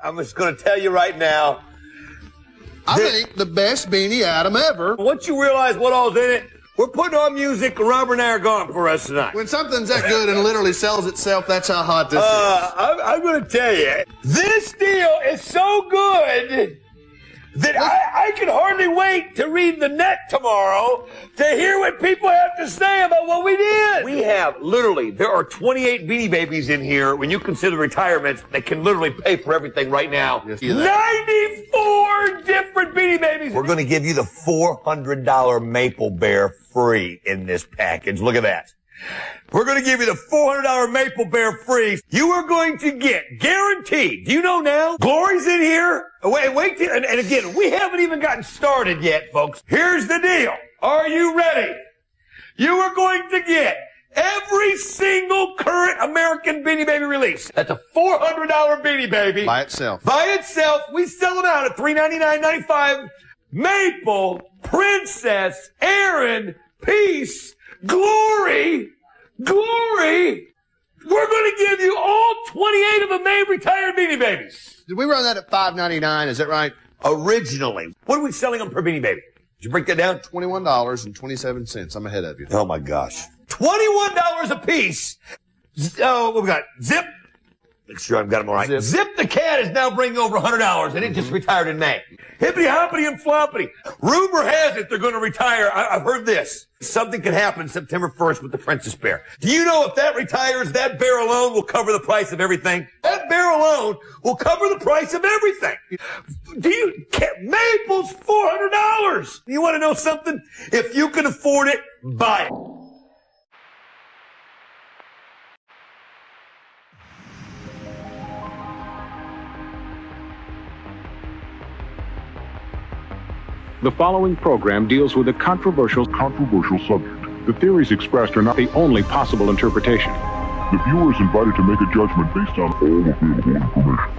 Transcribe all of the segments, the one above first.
I'm just going to tell you right now. I think the best Beanie Adam ever. Once you realize what all's in it, we're putting on music, and Robert and I are gone for us tonight. When something's that good and literally sells itself, that's how hot this is. I'm going to tell you, this deal is so good that I can hardly wait to read the net tomorrow to hear what people have to say about what we did. We have literally, there are 28 Beanie Babies in here when you consider retirements that can literally pay for everything right now. Yes, 94 different Beanie Babies. We're going to give you the $400 Maple Bear free in this package. Look at that. We're going to give you the $400 Maple Bear free. You are going to get, guaranteed, do you know now? Glory's in here. Wait, and again, we haven't even gotten started yet, folks. Here's the deal. Are you ready? You are going to get every single current American Beanie Baby release. That's a $400 Beanie Baby. By itself. By itself. We sell them out at $399.95. Maple, Princess, Aaron, Peace, Glory. We're going to give you all 28 of the May retired Beanie Babies. Did we run that at $5.99? Is that right? Originally. What are we selling them per Beanie Baby? Did you break that down? $21.27. I'm ahead of you. Oh my gosh. $21 a piece. Oh, what we got? Zip. Make sure I've got them all right. Zip the cat is now bringing over $100, and it just retired in May. Hippity hoppity and floppity. Rumor has it they're going to retire. I've heard this. Something could happen September 1st with the Princess Bear. Do you know if that retires, that bear alone will cover the price of everything? That bear alone will cover the price of everything. Maple's $400. You want to know something? If you can afford it, buy it. The following program deals with a controversial subject. The theories expressed are not the only possible interpretation. The viewer is invited to make a judgment based on all available information.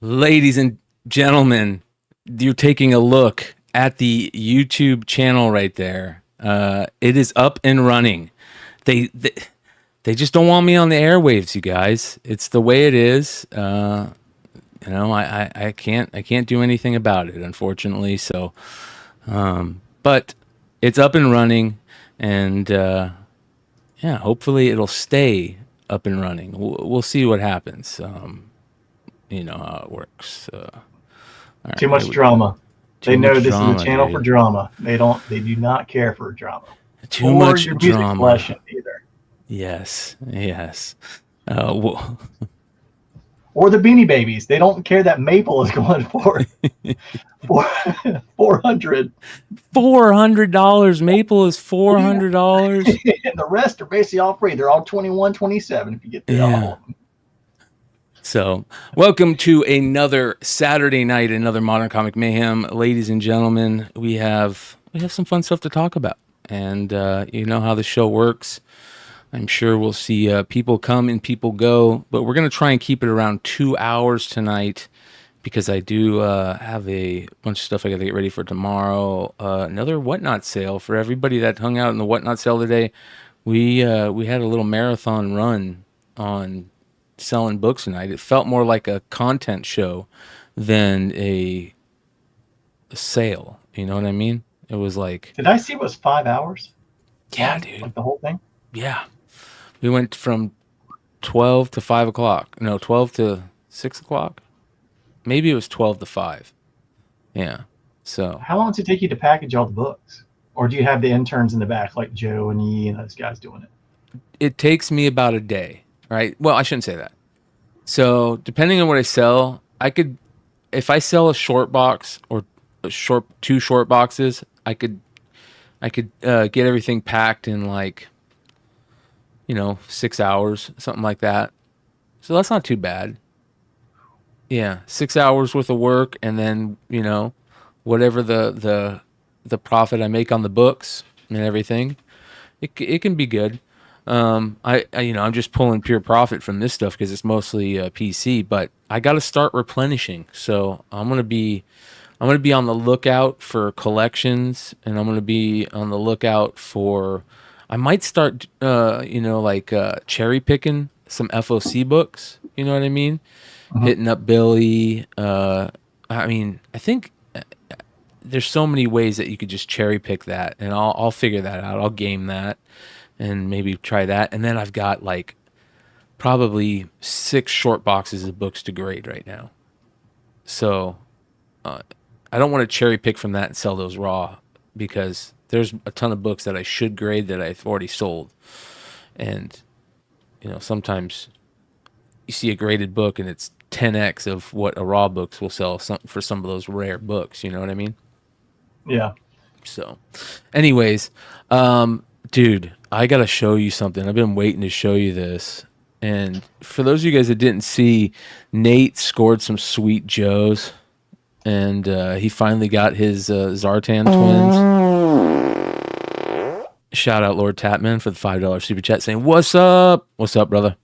Ladies and gentlemen, you're taking a look at the YouTube channel right there. It is up and running. They just don't want me on the airwaves, you guys. It's the way it is. I can't do anything about it, unfortunately. So, but it's up and running, and hopefully it'll stay up and running. We'll see what happens. You know how it works. Right, too much drama. They know this drama, is a channel dude. for drama. They do not care for drama. Too much your drama. Music either. Yes. Or the Beanie Babies. They don't care that Maple is going for $400. $400. Maple is $400. And the rest are basically all free. They're all $21.27 if you get through all of them. So, welcome to another Saturday night, another Modern Comic Mayhem, ladies and gentlemen. We have some fun stuff to talk about, and you know how the show works. I'm sure we'll see people come and people go, but we're going to try and keep it around 2 hours tonight because I do have a bunch of stuff I got to get ready for tomorrow. Another Whatnot sale for everybody that hung out in the Whatnot sale today. We had a little marathon run on selling books tonight. It felt more like a content show than a sale. You know what I mean? It was like... Did I see it was 5 hours? Yeah, dude. Like the whole thing? Yeah. We went from 12 to 5 o'clock. No, 12 to 6 o'clock. Maybe it was 12 to 5. Yeah. So... How long does it take you to package all the books? Or do you have the interns in the back like Joe and Yee and those guys doing it? It takes me about a day. Right? Well, I shouldn't say that. So, depending on what I sell, if I sell a short box or two short boxes, I could get everything packed in 6 hours, something like that. So that's not too bad. Yeah, 6 hours worth of work, and then whatever the profit I make on the books and everything, it can be good. I'm just pulling pure profit from this stuff because it's mostly PC, but I got to start replenishing. So I'm gonna be on the lookout for collections, and I'm gonna be on the lookout for. I might start, cherry picking some FOC books. You know what I mean? Hitting up Billy. I think there's so many ways that you could just cherry pick that, and I'll figure that out. I'll game that and maybe try that. And then I've got like probably 6 short boxes of books to grade right now. So I don't want to cherry pick from that and sell those raw, because there's a ton of books that I should grade that I've already sold. And sometimes you see a graded book and it's 10x of what a raw books will sell for some of those rare books. You know what I mean? Yeah. So anyways, dude, I got to show you something. I've been waiting to show you this. And for those of you guys that didn't see, Nate scored some sweet Joes, and he finally got his Zartan twins. Shout out Lord Tapman for the $5 super chat saying, "What's up? What's up, brother?"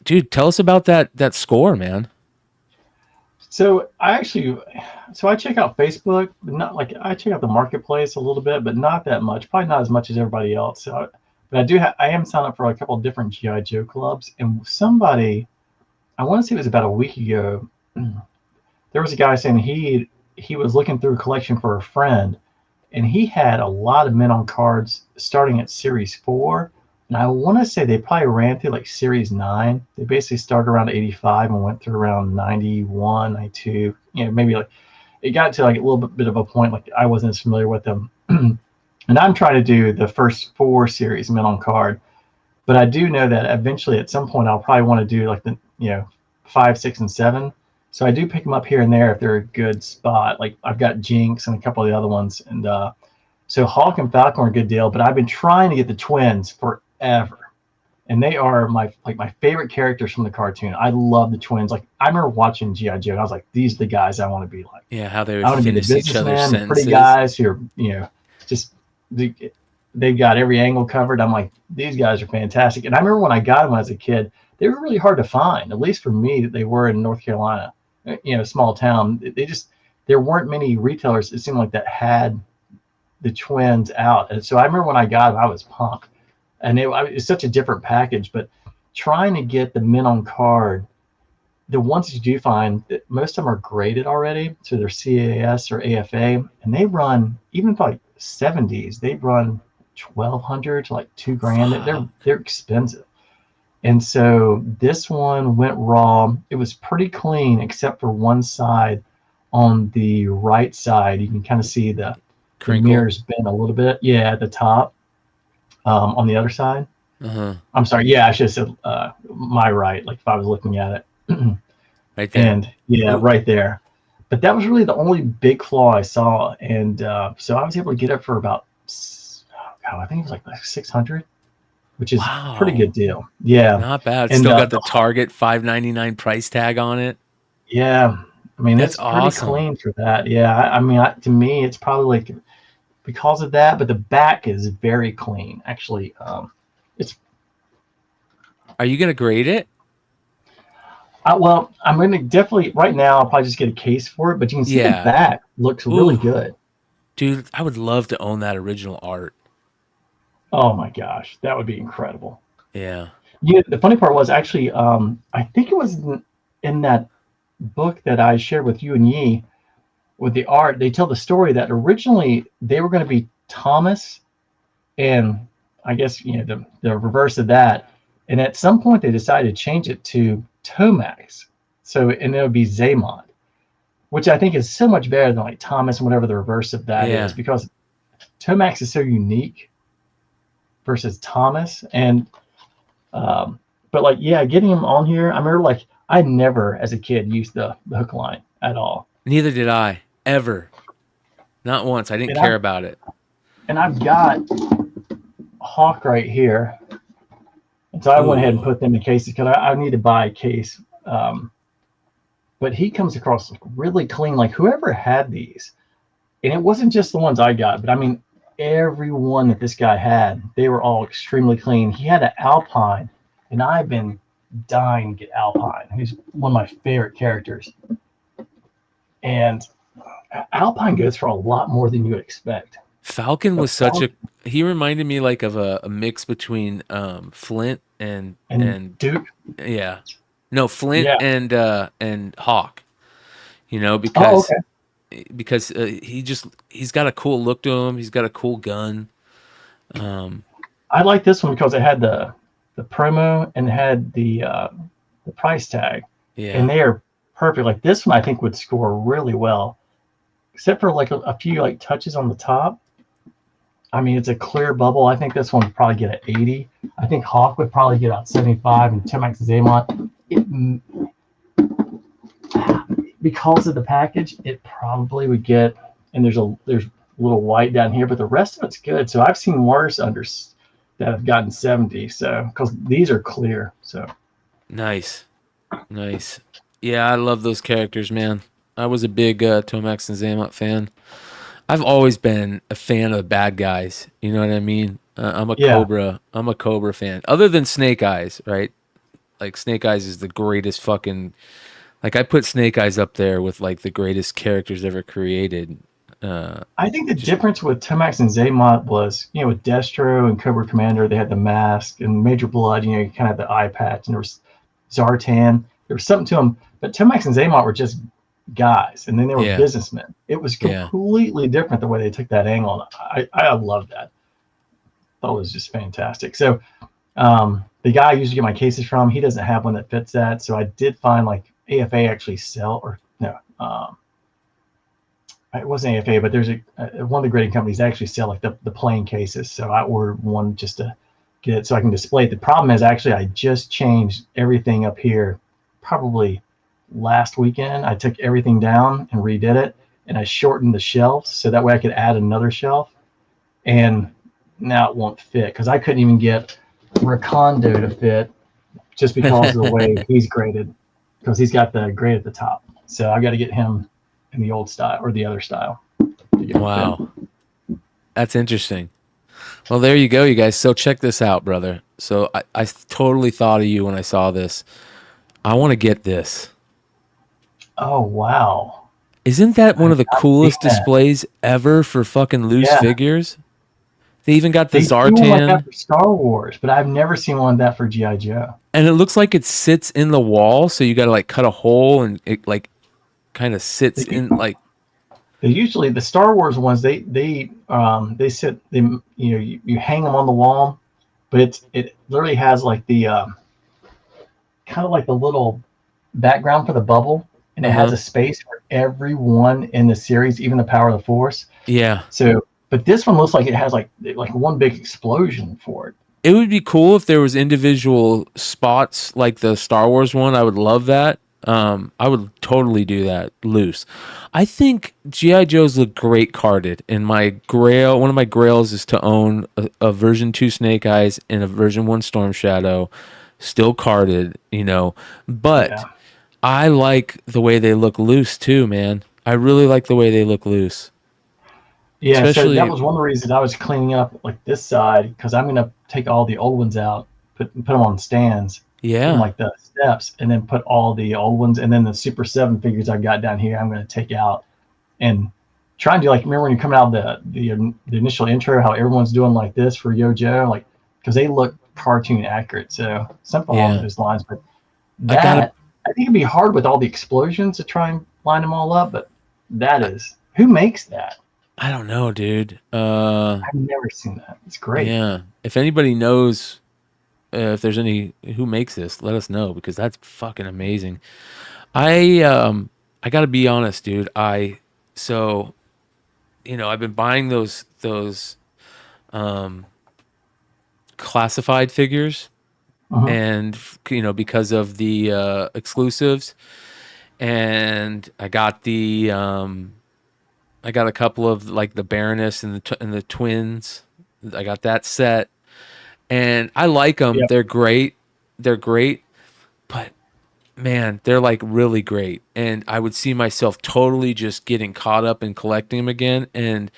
Dude, tell us about that score, man. So I check out Facebook, but not like I check out the marketplace a little bit, but not that much. Probably not as much as everybody else. So, but I am signed up for a couple of different GI Joe clubs, and somebody, I want to say it was about a week ago, there was a guy saying he was looking through a collection for a friend, and he had a lot of men on cards starting at Series 4. And I want to say they probably ran through like Series 9. They basically started around 85 and went through around 91, 92. Maybe like it got to like a little bit of a point like I wasn't as familiar with them. And I'm trying to do the first 4 series men on card. But I do know that eventually at some point I'll probably want to do like the 5, 6, and 7. So I do pick them up here and there if they're a good spot. Like I've got Jinx and a couple of the other ones. And so Hawk and Falcon are a good deal. But I've been trying to get the twins forever. And they are my favorite characters from the cartoon. I love the twins. Like I remember watching G.I. Joe, and I was like, these are the guys I want to be like. Yeah, how they I would want to be the finish each other's businessman, the sentences. pretty guys who are, just they've got every angle covered. I'm like, these guys are fantastic. And I remember when I got them as a kid, they were really hard to find. At least for me, they were in North Carolina, small town. There weren't many retailers, it seemed like, that had the twins out. And so I remember when I got them, I was pumped. And it's such a different package, but trying to get the men on card, the ones that you do find, most of them are graded already. So they're CAS or AFA, and they run, even for like 70s, they run $1,200 to like $2,000. They're expensive. And so this one went raw. It was pretty clean, except for one side. On the right side, you can kind of see the mirrors bent a little bit. Yeah, at the top. On the other side. I'm sorry. Yeah, I should have said my right, like if I was looking at it. Right there. And right there. But that was really the only big flaw I saw. And so I was able to get it for about, I think it was like 600, which is a pretty good deal. Yeah. Not bad. And, Still got the Target $5.99 price tag on it. Yeah. I mean, That's it's pretty awesome. clean for that. Yeah. I mean, to me, it's probably like, because of that, but the back is very clean. Actually, it's. Are you gonna grade it? Well, I'm gonna definitely right now. I'll probably just get a case for it, but you can see the back looks really good. Dude, I would love to own that original art. Oh my gosh, that would be incredible. Yeah. Yeah. The funny part was actually, I think it was in that book that I shared with you and Yi. With the art, they tell the story that originally they were going to be Thomas, and I guess the reverse of that. And at some point, they decided to change it to Tomax. So and it would be Zaymond, which I think is so much better than like Thomas and whatever the reverse of that is, because Tomax is so unique versus Thomas. And but like getting him on here, I remember like I never as a kid used the hook line at all. Neither did I. Ever. Not once. I didn't care about it. And I've got Hawk right here. And So I went ahead and put them in cases because I need to buy a case. But he comes across really clean. Like whoever had these, and it wasn't just the ones I got, but I mean, every one that this guy had, they were all extremely clean. He had an Alpine, and I've been dying to get Alpine. He's one of my favorite characters. And Alpine goes for a lot more than you would expect. Falcon was he reminded me like of a mix between Flint and Duke. Yeah. No, Flint and Hawk. You know, because he's got a cool look to him. He's got a cool gun. I like this one because it had the promo and it had the price tag. Yeah. And they are perfect. Like this one I think would score really well. Except for like a few like touches on the top. I mean, it's a clear bubble. I think this one would probably get an 80. I think Hawk would probably get about 75, and Timax Zaymont, because of the package, it probably would get. And there's a little white down here, but the rest of it's good. So I've seen worse unders that have gotten 70. So because these are clear. So nice. Yeah, I love those characters, man. I was a big Tomax and Zaymont fan. I've always been a fan of the bad guys. You know what I mean? I'm a Cobra fan. Other than Snake Eyes, right? Like Snake Eyes is the greatest fucking. Like I put Snake Eyes up there with like the greatest characters ever created. I think the difference with Tomax and Zaymont was, you know, with Destro and Cobra Commander, they had the mask, and Major Blood, you know, you kind of had the eye patch, and there was Zartan. There was something to them, but Tomax and Zaymont were just guys, and then they were businessmen. It was completely different the way they took that angle. I love that. That was just fantastic. So the guy I usually get my cases from, he doesn't have one that fits that. So I did find like AFA actually sell, or no, it wasn't AFA, but there's one of the grading companies that actually sell like the plain cases. So I ordered one just to get it so I can display it. The problem is actually I just changed everything up here probably last weekend. I took everything down and redid it, and I shortened the shelves so that way I could add another shelf, and now it won't fit because I couldn't even get Rakondo to fit just because of the way he's graded, because he's got the grade at the top. So I got to get him in the old style or the other style. Wow. That's interesting. Well, there you go, you guys. So check this out, brother. So I totally thought of you when I saw this. I want to get this. Oh, wow. Isn't that one of the coolest displays ever for fucking loose figures? They even got the Zartan. Like that for Star Wars, but I've never seen one like that for G.I. Joe. And it looks like it sits in the wall, so you got to like cut a hole, and it like kind of sits in like. They usually, the Star Wars ones, they sit, you hang them on the wall, but it literally has like the kind of like the little background for the bubble. And it has a space for everyone in the series, even the Power of the Force. Yeah. So, but this one looks like it has like one big explosion for it. It would be cool if there was individual spots like the Star Wars one. I would love that. I would totally do that loose. I think G.I. Joes look great carded. And one of my grails is to own a version 2 Snake Eyes and a version 1 Storm Shadow, still carded, you know. But I like the way they look loose too, man. I really like the way they look loose. Yeah, so that was one of the reasons I was cleaning up like this side, because I'm going to take all the old ones out, put them on stands, like the steps, and then put all the old ones, and then the Super 7 figures I've got down here I'm going to take out and try and do like, remember when you're coming out of the initial intro, how everyone's doing like this for Yo-Jo, like, because they look cartoon accurate. So something along those lines. But I think it'd be hard with all the explosions to try and line them all up, but who makes that? I don't know, dude. I've never seen that. It's great. Yeah. If anybody knows if there's who makes this, let us know, because that's fucking amazing. I got to be honest, dude. I've been buying those classified figures. And because of the exclusives, and I got a couple of like the Baroness and the twins. I got that set, and I like them. Yep. They're great. But man, they're like really great. And I would see myself totally just getting caught up in collecting them again. And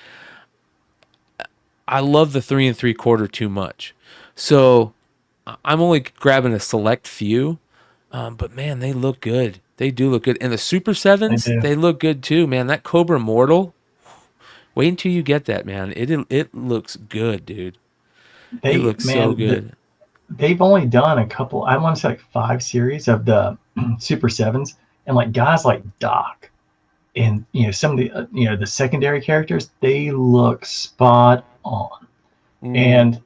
I love the 3 3/4 too much. So I'm only grabbing a select few. But man, they look good. They do look good. And the Super 7s, they look good too, man. That Cobra Mortal, wait until you get that, man. It looks good, dude. It looks so good. They've only done a couple, I want to say like 5 series of the Super 7s, and like guys like Doc and some of the the secondary characters, they look spot on. And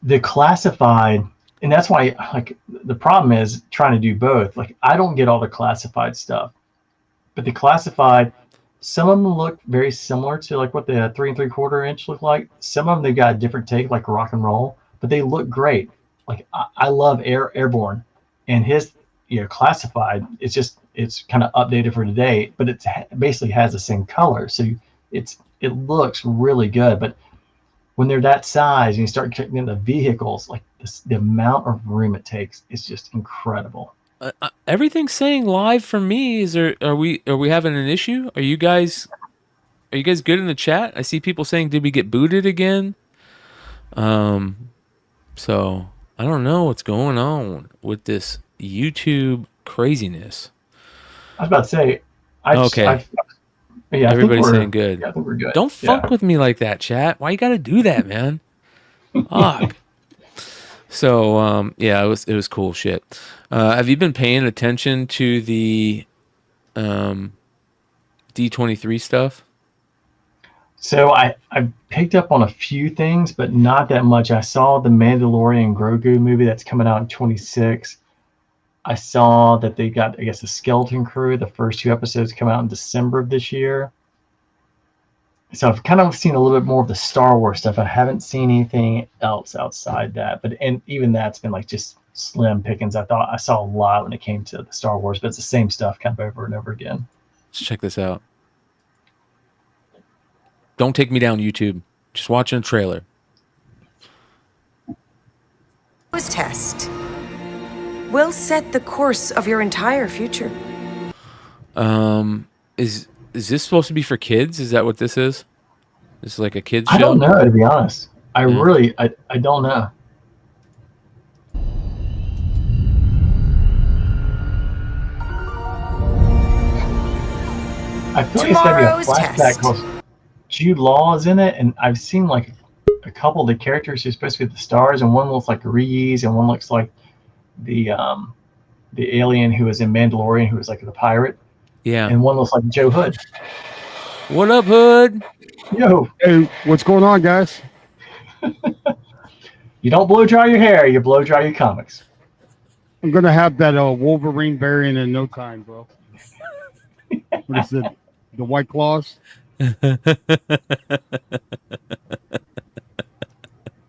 the classified, and that's why like the problem is trying to do both. Like I don't get all the classified stuff, but the classified, some of them look very similar to like what the 3 3/4 inch look like. Some of them they've got a different take, like rock and roll, but they look great. Like I love Airborne, and his classified. It's kind of updated for today, but it basically has the same color, so it looks really good. But when they're that size and you start checking in the vehicles, like the amount of room it takes is just incredible. Everything's saying live for me. Are we having an issue? Are you guys good in the chat? I see people saying, did we get booted again? So I don't know what's going on with this YouTube craziness. I was about to say, yeah, everybody's saying good. Yeah, I think we're good. Don't fuck with me like that, chat. Why you got to do that, man? Fuck. So yeah, it was cool shit. Have you been paying attention to the D23 stuff? So I picked up on a few things, but not that much. I saw the Mandalorian Grogu movie that's coming out in 2026. I saw that they got, I guess, the Skeleton Crew. The first 2 episodes come out in December of this year. So I've kind of seen a little bit more of the Star Wars stuff. I haven't seen anything else outside that, and even that's been like just slim pickings. I thought I saw a lot when it came to the Star Wars, but it's the same stuff kind of over and over again. Let's check this out. Don't take me down, YouTube. Just watching a trailer. Test will set the course of your entire future. Is this supposed to be for kids? Is that what this is? This is like a kids show? I don't know, to be honest. I really don't know. I feel like it's gonna be a flashback because Jude Law is in it, and I've seen like a couple of the characters who's supposed to be the stars, and one looks like Reese, and one looks like the alien who was in Mandalorian, who was like the pirate. Yeah. And one looks like Joe Hood. What up, Hood? Yo. Hey, what's going on, guys? You don't blow dry your hair, you blow dry your comics. I'm gonna have that Wolverine variant in no time, bro. What is it? The White Claws?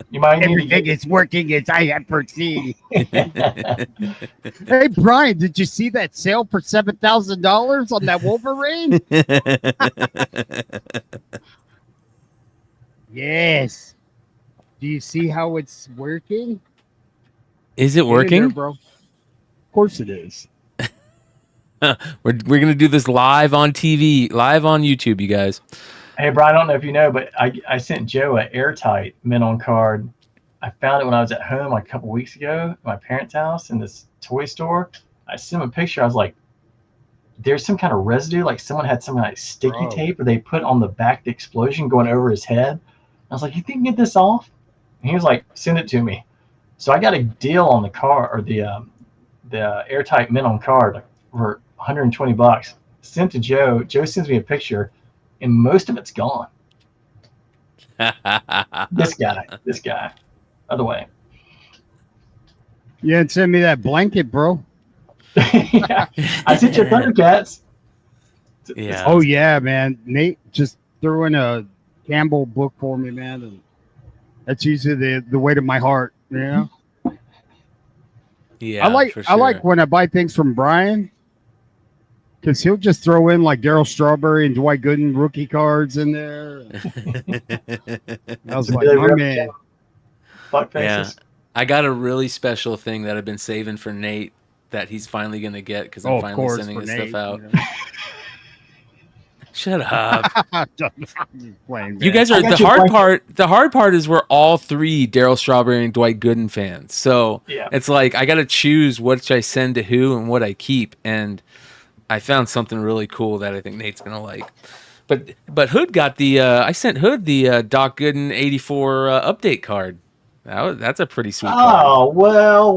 You might Everything is working as I have foreseen. Hey, Brian, did you see that sale for $7,000 on that Wolverine? Yes. Do you see how it's working? Is it working, there, bro? Of course it is. We're gonna do this live on TV, live on YouTube, you guys. Hey, Brian, I don't know if you know, but I sent Joe an airtight mint on card. I found it when I was at home like a couple weeks ago at my parents' house in this toy store. I sent him a picture. I was like, there's some kind of residue, like someone had some like sticky tape or they put on the back of the explosion going over his head. I was like, you think you can get this off? And he was like, send it to me. So I got a deal on the car, or the airtight mint on card, like, for $120. Sent to Joe. Joe sends me a picture, and most of it's gone. This guy. Other way. You didn't send me that blanket, bro. Yeah. I sent you Thundercats. Yeah. Oh, yeah, man. Nate just threw in a Campbell book for me, man. And that's usually the way to my heart, you know? Yeah. I like when I buy things from Brian, because he'll just throw in like Darryl Strawberry and Dwight Gooden rookie cards in there. I was like, my man. Fuck faces. I got a really special thing that I've been saving for Nate that he's finally gonna get because I'm finally sending his stuff out. Shut up. You guys are the hard part. The hard part is we're all three Daryl Strawberry and Dwight Gooden fans. So it's like I got to choose what I send to who and what I keep. And I found something really cool that I think Nate's gonna like. But Hood got the. I sent Hood the Doc Gooden '84 update card. That's a pretty sweet card. Oh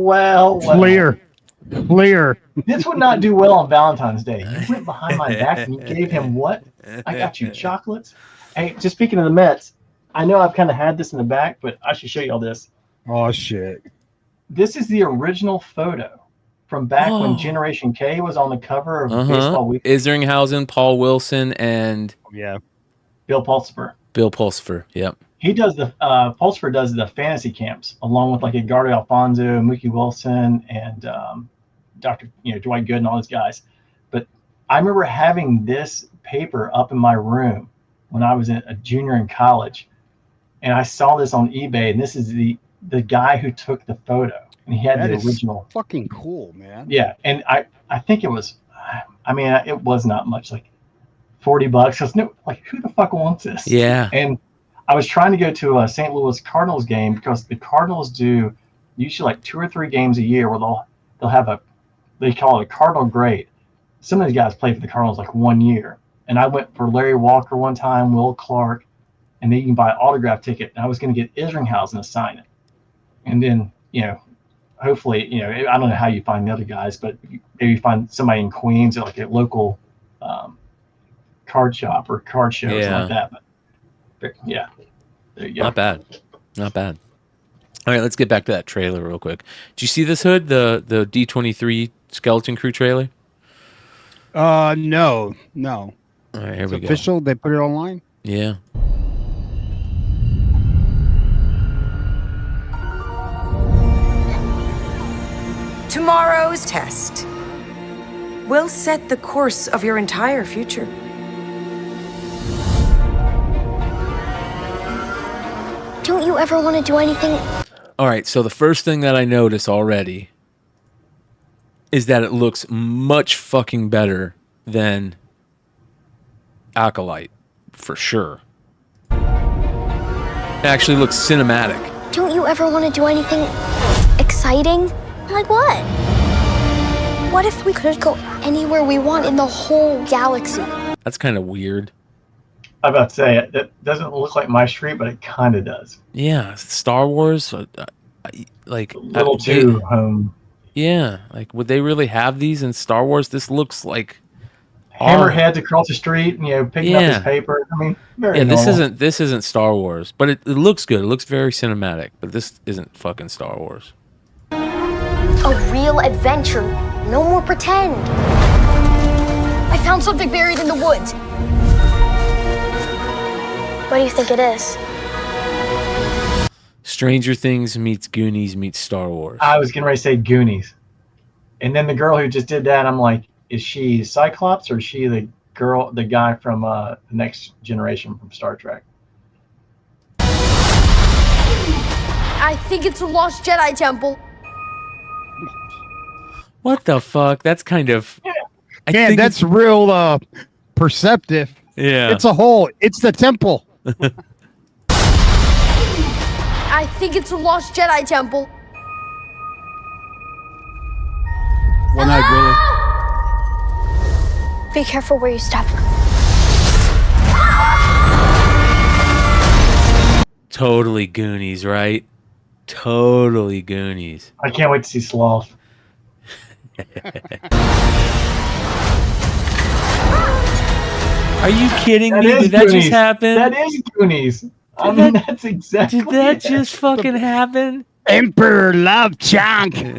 well. Clear. This would not do well on Valentine's Day. You went behind my back and you gave him what? I got you chocolates. Hey, just speaking of the Mets, I know I've kind of had this in the back, but I should show you all this. Oh shit! This is the original photo from back when Generation K was on the cover of Baseball Week. Isringhausen, Paul Wilson, and Bill Pulsifer. Yep. He does the Pulsifer does the fantasy camps along with like Edgardo Alfonso, Mookie Wilson, and Dwight Gooden and all those guys. But I remember having this paper up in my room when I was a junior in college, and I saw this on eBay, and this is the guy who took the photo, and he had the original. Fucking cool, man. Yeah, and I think it was, it was not much, like $40. I was like, who the fuck wants this? Yeah. And I was trying to go to a St. Louis Cardinals game because the Cardinals do usually like 2 or 3 games a year where they'll have they call it a Cardinal grade. Some of these guys played for the Cardinals like 1 year. And I went for Larry Walker one time, Will Clark, and then you can buy an autograph ticket. And I was going to get Isringhausen to sign it. And then, hopefully, I don't know how you find the other guys, but maybe you find somebody in Queens or like a local card shop or card show or something like that. But yeah, there you go. Not bad. All right, let's get back to that trailer real quick. Did you see this, Hood? The D23 Skeleton Crew trailer? No. All right, here we go. Official? They put it online? Yeah. Tomorrow's test will set the course of your entire future. Don't you ever want to do anything? All right, so the first thing that I notice already is that it looks much fucking better than Acolyte, for sure. It actually looks cinematic. Don't you ever want to do anything exciting? Like what? What if we could go anywhere we want in the whole galaxy? That's kind of weird. I'm about to say it doesn't look like my street, but it kind of does. Yeah, Star Wars, like a little too home. Yeah, like would they really have these in Star Wars? This looks like Hammerheads across the street, picking up his paper. I mean, very normal. This isn't Star Wars, but it looks good. It looks very cinematic, but this isn't fucking Star Wars. A real adventure. No more pretend. I found something buried in the woods. What do you think it is? Stranger Things meets Goonies meets Star Wars. I was getting ready to say Goonies. And then the girl who just did that, I'm like, is she Cyclops or is she the guy from the Next Generation from Star Trek? I think it's a lost Jedi temple. What the fuck? That's kind of... Yeah, that's real perceptive. Yeah. It's a hole. It's the temple. I think it's a lost Jedi temple. Well, not really. Be careful where you step. Totally Goonies, right? Totally Goonies. I can't wait to see Sloth. Are you kidding me? Did that just happen? That is Goonies. That's exactly. Did that just fucking happen? Emperor Love Chunk. We're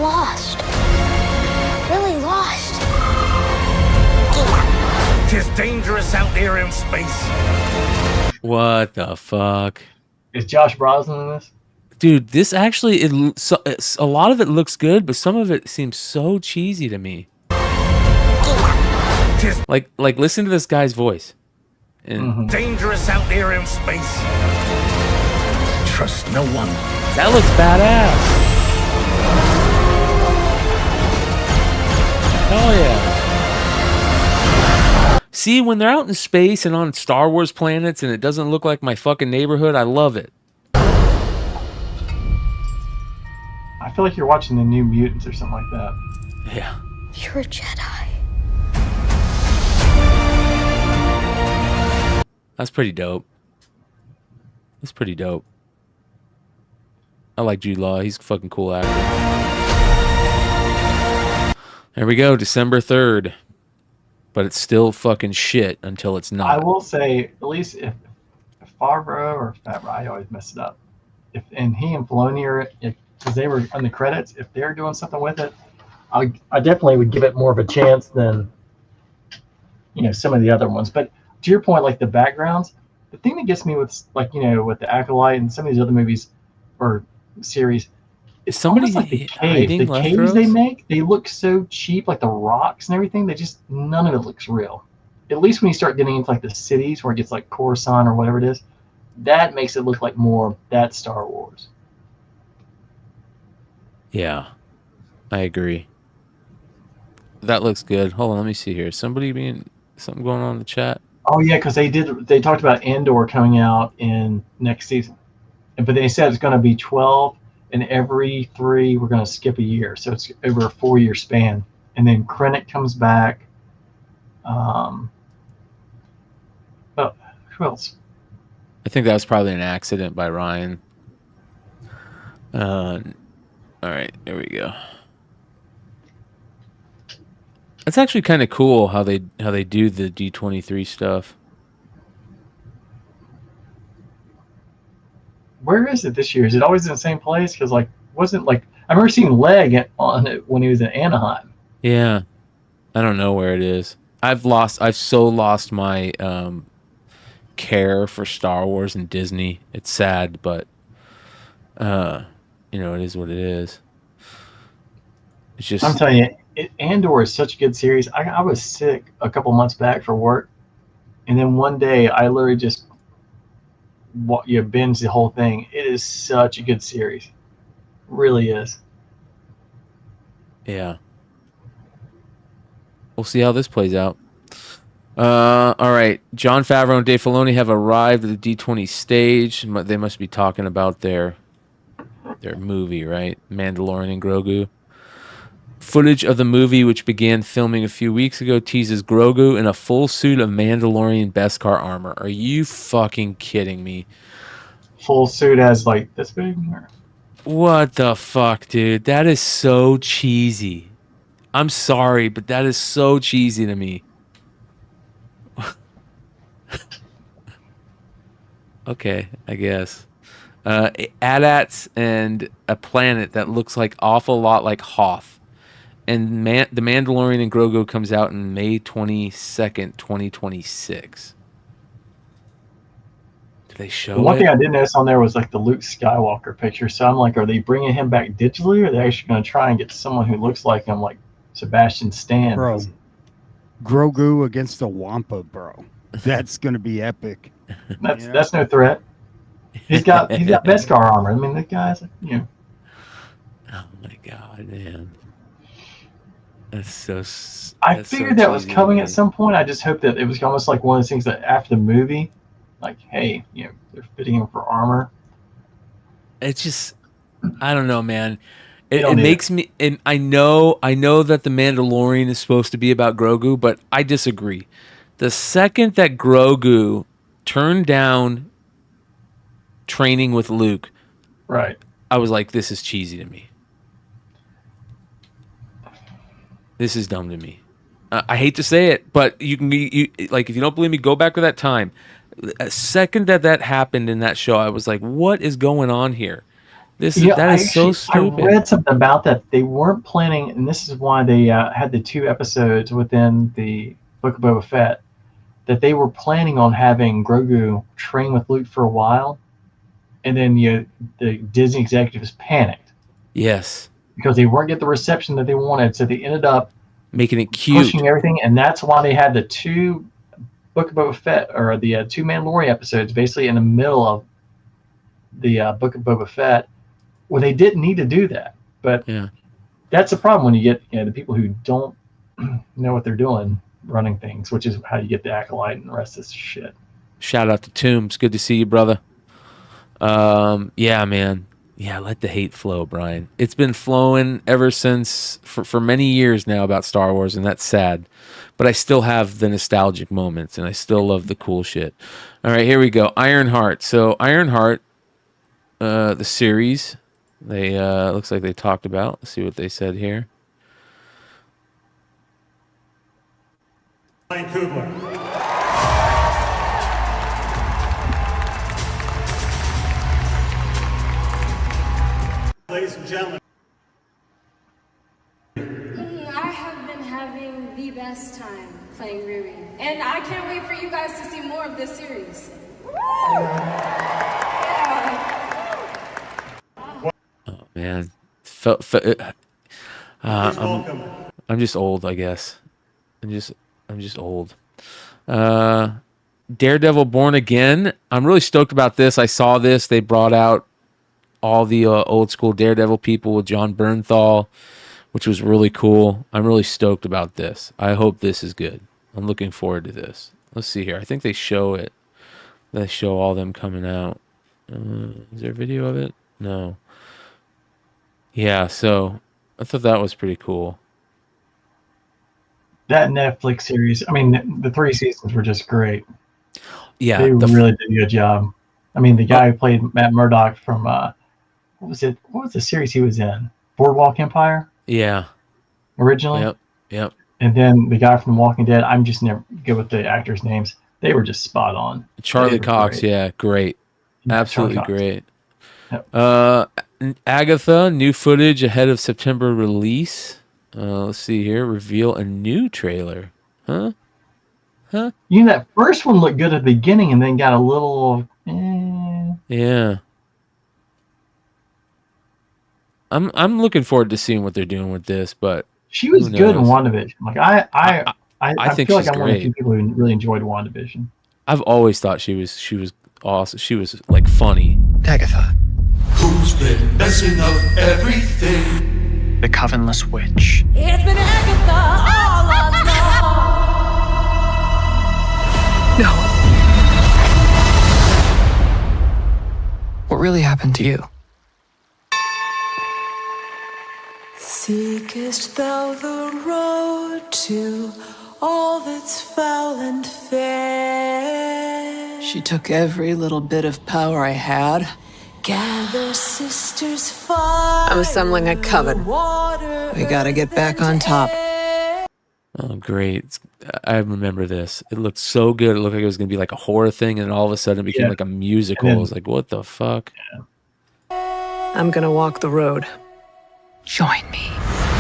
lost. Really lost. Tis dangerous out there in space. What the fuck? Is Josh Brolin in this? Dude, this actually, a lot of it looks good, but some of it seems so cheesy to me. Like listen to this guy's voice. And Dangerous out there in space. Trust no one. that looks badass. Hell yeah. See, when they're out in space and on Star Wars planets and it doesn't look like my fucking neighborhood, I love it. I feel like you're watching the New Mutants or something like that. Yeah. You're a Jedi. That's pretty dope. That's pretty dope. I like Jude Law. He's a fucking cool actor. There we go, December 3rd. But it's still fucking shit until it's not. I will say, at least if Favreau or Favreau, I always mess it up. And he and Filoni are, because they were on the credits, if they're doing something with it, I definitely would give it more of a chance than, some of the other ones. But to your point, like the backgrounds, the thing that gets me with, with the Acolyte and some of these other movies or series, it's somebody like the caves they make, they look so cheap, like the rocks and everything. None of it looks real. At least when you start getting into like the cities where it gets like Coruscant or whatever it is, that makes it look like more that Star Wars. Yeah, I agree. That looks good. Hold on, let me see here. Something going on in the chat? Oh yeah, because they talked about Andor coming out in next season, but they said it's going to be 12, and every 3 we're going to skip a year, so it's over a 4-year span, and then Krennic comes back. Oh, who else? I think that was probably an accident by Ryan. All right, there we go. That's actually kind of cool how they do the D23 stuff. Where is it this year? Is it always in the same place? Because I remember seeing Leg on it when he was in Anaheim. Yeah, I don't know where it is. I've so lost my care for Star Wars and Disney. It's sad, but it is what it is. It's just, I'm telling you, Andor is such a good series. I was sick a couple months back for work, and then one day I literally just binge the whole thing. It is such a good series, really is. Yeah. We'll see how this plays out. All right, Jon Favreau and Dave Filoni have arrived at the D20 stage. They must be talking about their movie, right? Mandalorian and Grogu. Footage of the movie, which began filming a few weeks ago, teases Grogu in a full suit of Mandalorian Beskar armor. Are you fucking kidding me? Full suit as like this big? Or? What the fuck, dude? That is so cheesy. I'm sorry, but that is so cheesy to me. Okay, I guess. AT-ATs and a planet that looks like awful lot like Hoth. And The Mandalorian and Grogu comes out in May 22nd, 2026. Did they show it? One thing I did notice on there was like the Luke Skywalker picture. So I'm like, are they bringing him back digitally, or are they actually going to try and get someone who looks like him, like Sebastian Stan? Bro, Grogu against a Wampa, bro. That's going to be epic. That's no threat. He's got Beskar armor. I mean, the guy's Oh my god, man. That's so. I figured that was coming at some point. I just hope that it was almost like one of those things that after the movie, like, hey, they're fitting him for armor. It's just, I don't know, man. It makes me, and I know that the Mandalorian is supposed to be about Grogu, but I disagree. The second that Grogu turned down training with Luke, right, I was like, this is cheesy to me. This is dumb to me. I hate to say it, but you like, if you don't believe me, go back to that time. A second that happened in that show, I was like, what is going on here? That is so stupid. I read something about that. They weren't planning, and this is why they had the 2 episodes within the Book of Boba Fett, that they were planning on having Grogu train with Luke for a while, and then the Disney executives panicked. Yes. Because they weren't getting the reception that they wanted, so they ended up making it cute, pushing everything, and that's why they had the 2 Book of Boba Fett, or the 2 Mandalorian episodes, basically in the middle of the Book of Boba Fett, where they didn't need to do that. But that's the problem when you get the people who don't know what they're doing running things, which is how you get the Acolyte and the rest of this shit. Shout out to Toombs. Good to see you, brother. Yeah, man. Yeah, let the hate flow, Brian. It's been flowing ever since, for many years now, about Star Wars, and that's sad. But I still have the nostalgic moments, and I still love the cool shit. All right, here we go. Ironheart. So Ironheart, the series, they looks like they talked about. Let's see what they said here. Ladies and gentlemen. I have been having the best time playing Riri, and I can't wait for you guys to see more of this series. Oh man, I'm just old, I guess. I'm just old. Daredevil Born Again. I'm really stoked about this. I saw this. They brought out all the old school Daredevil people with John Bernthal, which was really cool. I'm really stoked about this. I hope this is good. I'm looking forward to this. Let's see here. I think they show it. They show all them coming out. Is there a video of it? No. Yeah, so I thought that was pretty cool. That Netflix series, I mean, the 3 seasons were just great. Yeah. They really did a good job. I mean, the guy who played Matt Murdock from, what was the series he was in? Boardwalk Empire? Yeah. Originally? Yep. And then the guy from Walking Dead, I'm just never good with the actors' names. They were just spot on. Charlie Cox, great. Absolutely great. Yep. Agatha, new footage ahead of September release. Let's see here. Reveal a new trailer. Huh? You know, that first one looked good at the beginning and then got a little... Yeah. I'm looking forward to seeing what they're doing with this, but she was good in WandaVision. Like I think feel she's like I'm one of the great. few people who really enjoyed WandaVision. I've always thought she was awesome. She was like funny. Agatha. Who's been messing up everything? The Covenless Witch. It's been Agatha all along. No. What really happened to you? Seekest thou the road to all that's foul and fair? She took every little bit of power I had. Gather sisters fire. I'm assembling a coven. We gotta get back on top. Oh, great. I remember this. It looked so good. It looked like it was going to be like a horror thing, and all of a sudden it became like a musical. I was like, what the fuck? I'm gonna walk the road. Join me.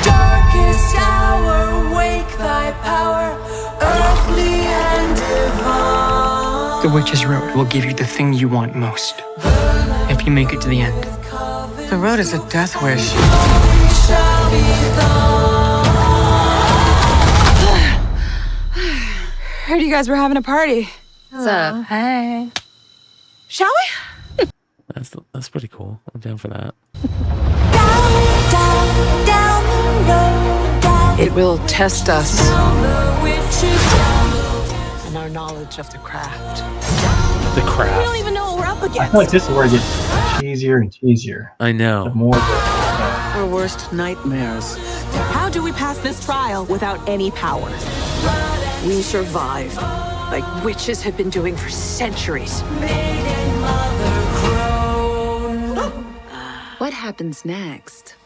Darkest hour, wake thy power, earthly and divine. The Witch's Road will give you the thing you want most. If you make it to the end. The road is a death wish. Heard you guys were having a party. What's up? Hey. Shall we? That's pretty cool. I'm down for that. It will test us and our knowledge of the craft. The craft. We don't even know what we're up against. I feel like this is where it gets cheesier and cheesier. I know. The more Our worst nightmares. How do we pass this trial without any power? We survive, like witches have been doing for centuries. What happens next?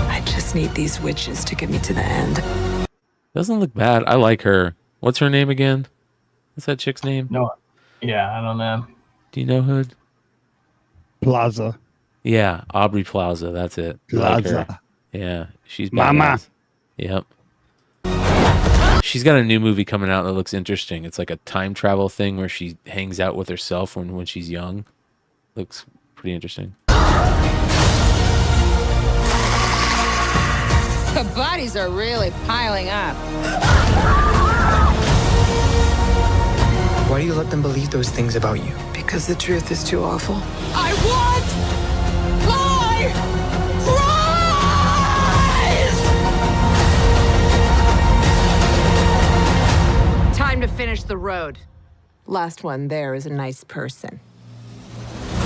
I just need these witches to get me to the end. Doesn't look bad. I like her. What's her name again? What's that chick's name? No. Yeah, I don't know. Do you know, Hood? Plaza. Yeah, Aubrey Plaza. That's it. I like her. Plaza. Yeah, she's Mama. badass. Yep. She's got a new movie coming out that looks interesting. It's like a time travel thing where she hangs out with herself when she's young. Looks pretty interesting. The bodies are really piling up. Why do you let them believe those things about you? Because the truth is too awful. I want my prize! Time to finish the road. Last one there is a nice person.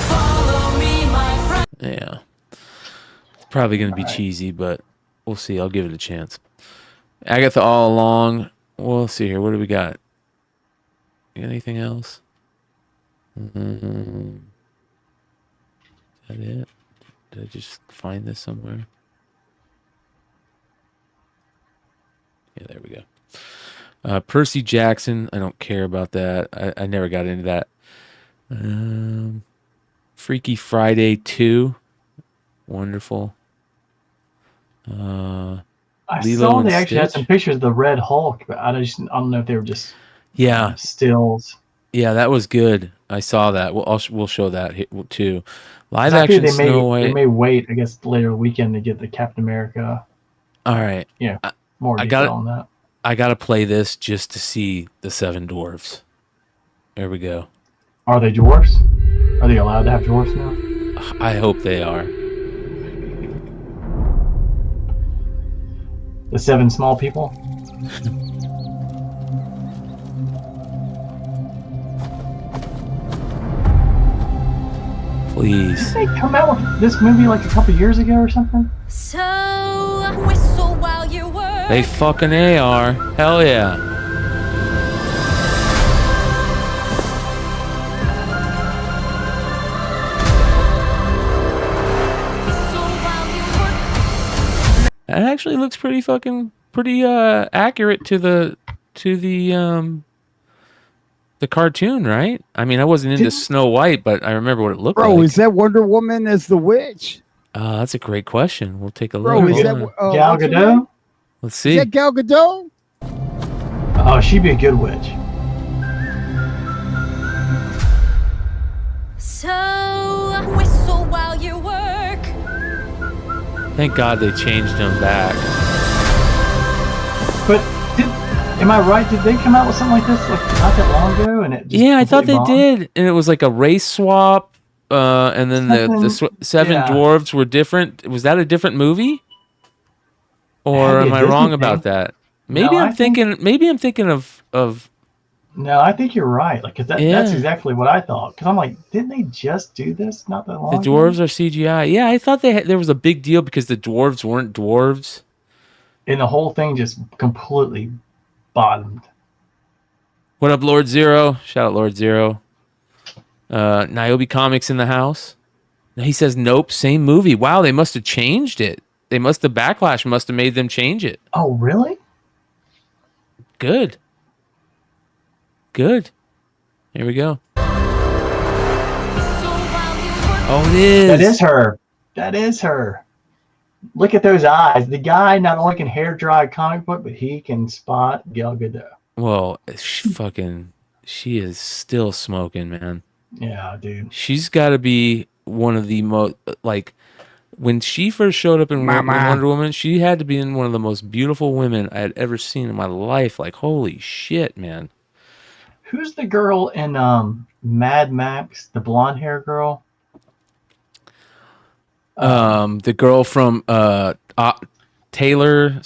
Follow me, my friend. Yeah. It's probably going to be cheesy, but we'll see. I'll give it a chance. Agatha All Along. We'll see here. What do we got? Anything else? Is that it? Did I just find this somewhere? Yeah, there we go. Percy Jackson. I don't care about that. I never got into that. Freaky Friday 2. Wonderful. I Lilo saw and they actually had Stitch. some pictures of the Red Hulk, but I don't know if they were just stills. Yeah, that was good. I saw that. We'll show that too. Live I action figured Snow White. They may wait, I guess, later weekend to get the Captain America. All right. Yeah, more detail on that. I gotta play this just to see the 7 dwarfs. There we go. Are they dwarfs? Are they allowed to have dwarfs now? I hope they are. The 7 small people? Please. Did they come out with this movie like a couple years ago or something? So whistle while you work. They fucking are. Hell yeah. That actually looks pretty accurate to the cartoon, right? I mean, I wasn't into Snow White, but I remember what it looked Bro, like. is that Wonder Woman as the witch? That's a great question. We'll take a look. Bro, is that Gal Gadot? Let's see. Is that Gal Gadot? Oh, she'd be a good witch. So whistle while you work. Thank God they changed him back. But am I right? Did they come out with something like this like not that long ago? And it just I thought they completely bombed? did, and it was like a race swap. And then the 7 dwarves were different. Was that a different movie? Or am I wrong about that? Maybe I'm thinking. Maybe I'm thinking of. No, I think you're right. Like, 'cause that's exactly what I thought. Because I'm like, didn't they just do this not that long The ago? dwarves are CGI. Yeah, I thought there was a big deal because the dwarves weren't dwarves. And the whole thing just completely bottomed. What up, Lord Zero? Shout out Lord Zero. Niobe Comics in the house. He says, nope, same movie. Wow, they must have changed it. The Backlash must have made them change it. Oh, really? Good. Here we go. Oh, it is. That is her. Look at those eyes. The guy not only can hair dry a comic book, but he can spot Gal Gadot. Well, she is still smoking, man. Yeah, dude. She's got to be one of the most, like, when she first showed up in Wonder Woman, she had to be in one of the most beautiful women I had ever seen in my life. Like, holy shit, man. Who's the girl in Mad Max, the blonde hair girl? The girl from Taylor,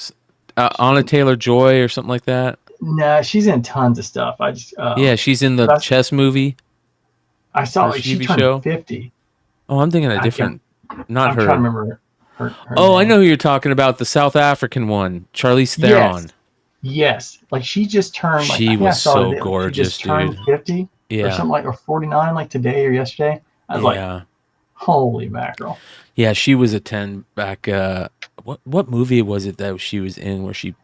Anna Taylor-Joy or something like that. No, she's in tons of stuff. Yeah, she's in the chess movie. I saw Her she TV turned show. 50. Oh, I'm thinking a different, not I'm her. trying to remember her Oh, I name. know who you're talking about. The South African one, Charlize Theron. Yes, like she just turned. Like, She I think I was saw so it, gorgeous, she just turned dude. 50 or Yeah. something like, or 49, like today or yesterday. I was like, holy mackerel! Yeah, she was a 10 back. What movie was it that she was in where she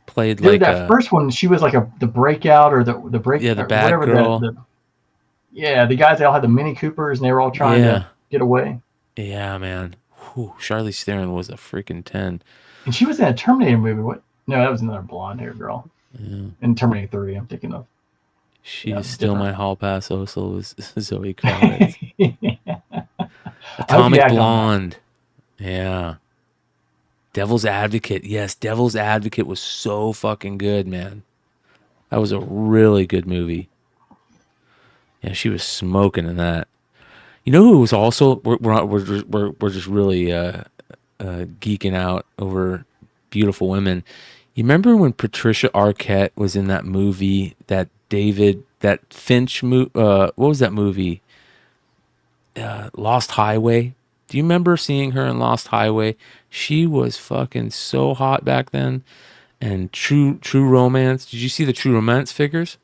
played Dude, like that first one, she was like the breakout or the break. Yeah, the or bad whatever girl. the guys that all had the Mini Coopers and they were all trying to get away. Yeah, man. Whew, Charlize Theron was a freaking 10. And she was in a Terminator movie. What? No, that was another blonde hair girl. Yeah. In Terminator 3, I'm thinking of. She is still my hall pass. Also, was Zoe Kravitz. Atomic act on Blonde. Yeah. Devil's Advocate. Yes, Devil's Advocate was so fucking good, man. That was a really good movie. Yeah, she was smoking in that. You know who was also we're just really geeking out over beautiful women. You remember when Patricia Arquette was in that movie, that Finch movie? What was that movie? Lost Highway. Do you remember seeing her in Lost Highway? She was fucking so hot back then. And True Romance. Did you see the True Romance figures?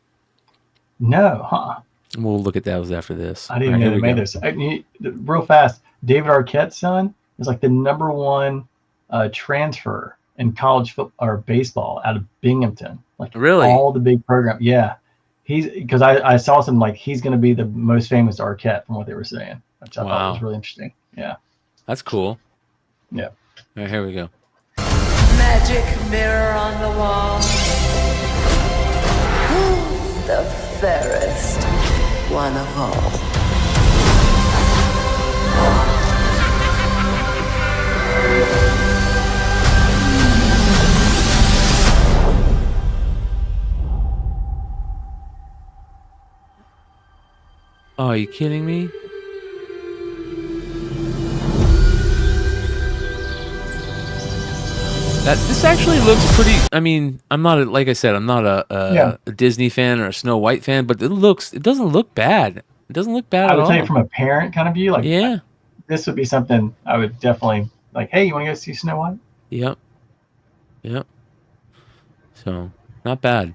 No, huh? We'll look at those after this. I didn't know they made this. Real fast, David Arquette's son is like the #1 transfer in college football or baseball out of Binghamton. Like really, all the big program. Yeah, because I saw something like he's going to be the most famous Arquette from what they were saying, which I thought was really interesting. Yeah, that's cool. Yeah. All right, here we go. Magic mirror on the wall. Who's the fairest one of all? Oh, are you kidding me? This actually looks pretty. I mean, I'm not like I said, I'm not a Disney fan or a Snow White fan, but it doesn't look bad. It doesn't look bad at all. I would tell you from a parent kind of view, like yeah, this would be something I would definitely like. Hey, you want to go see Snow White? Yep. So not bad.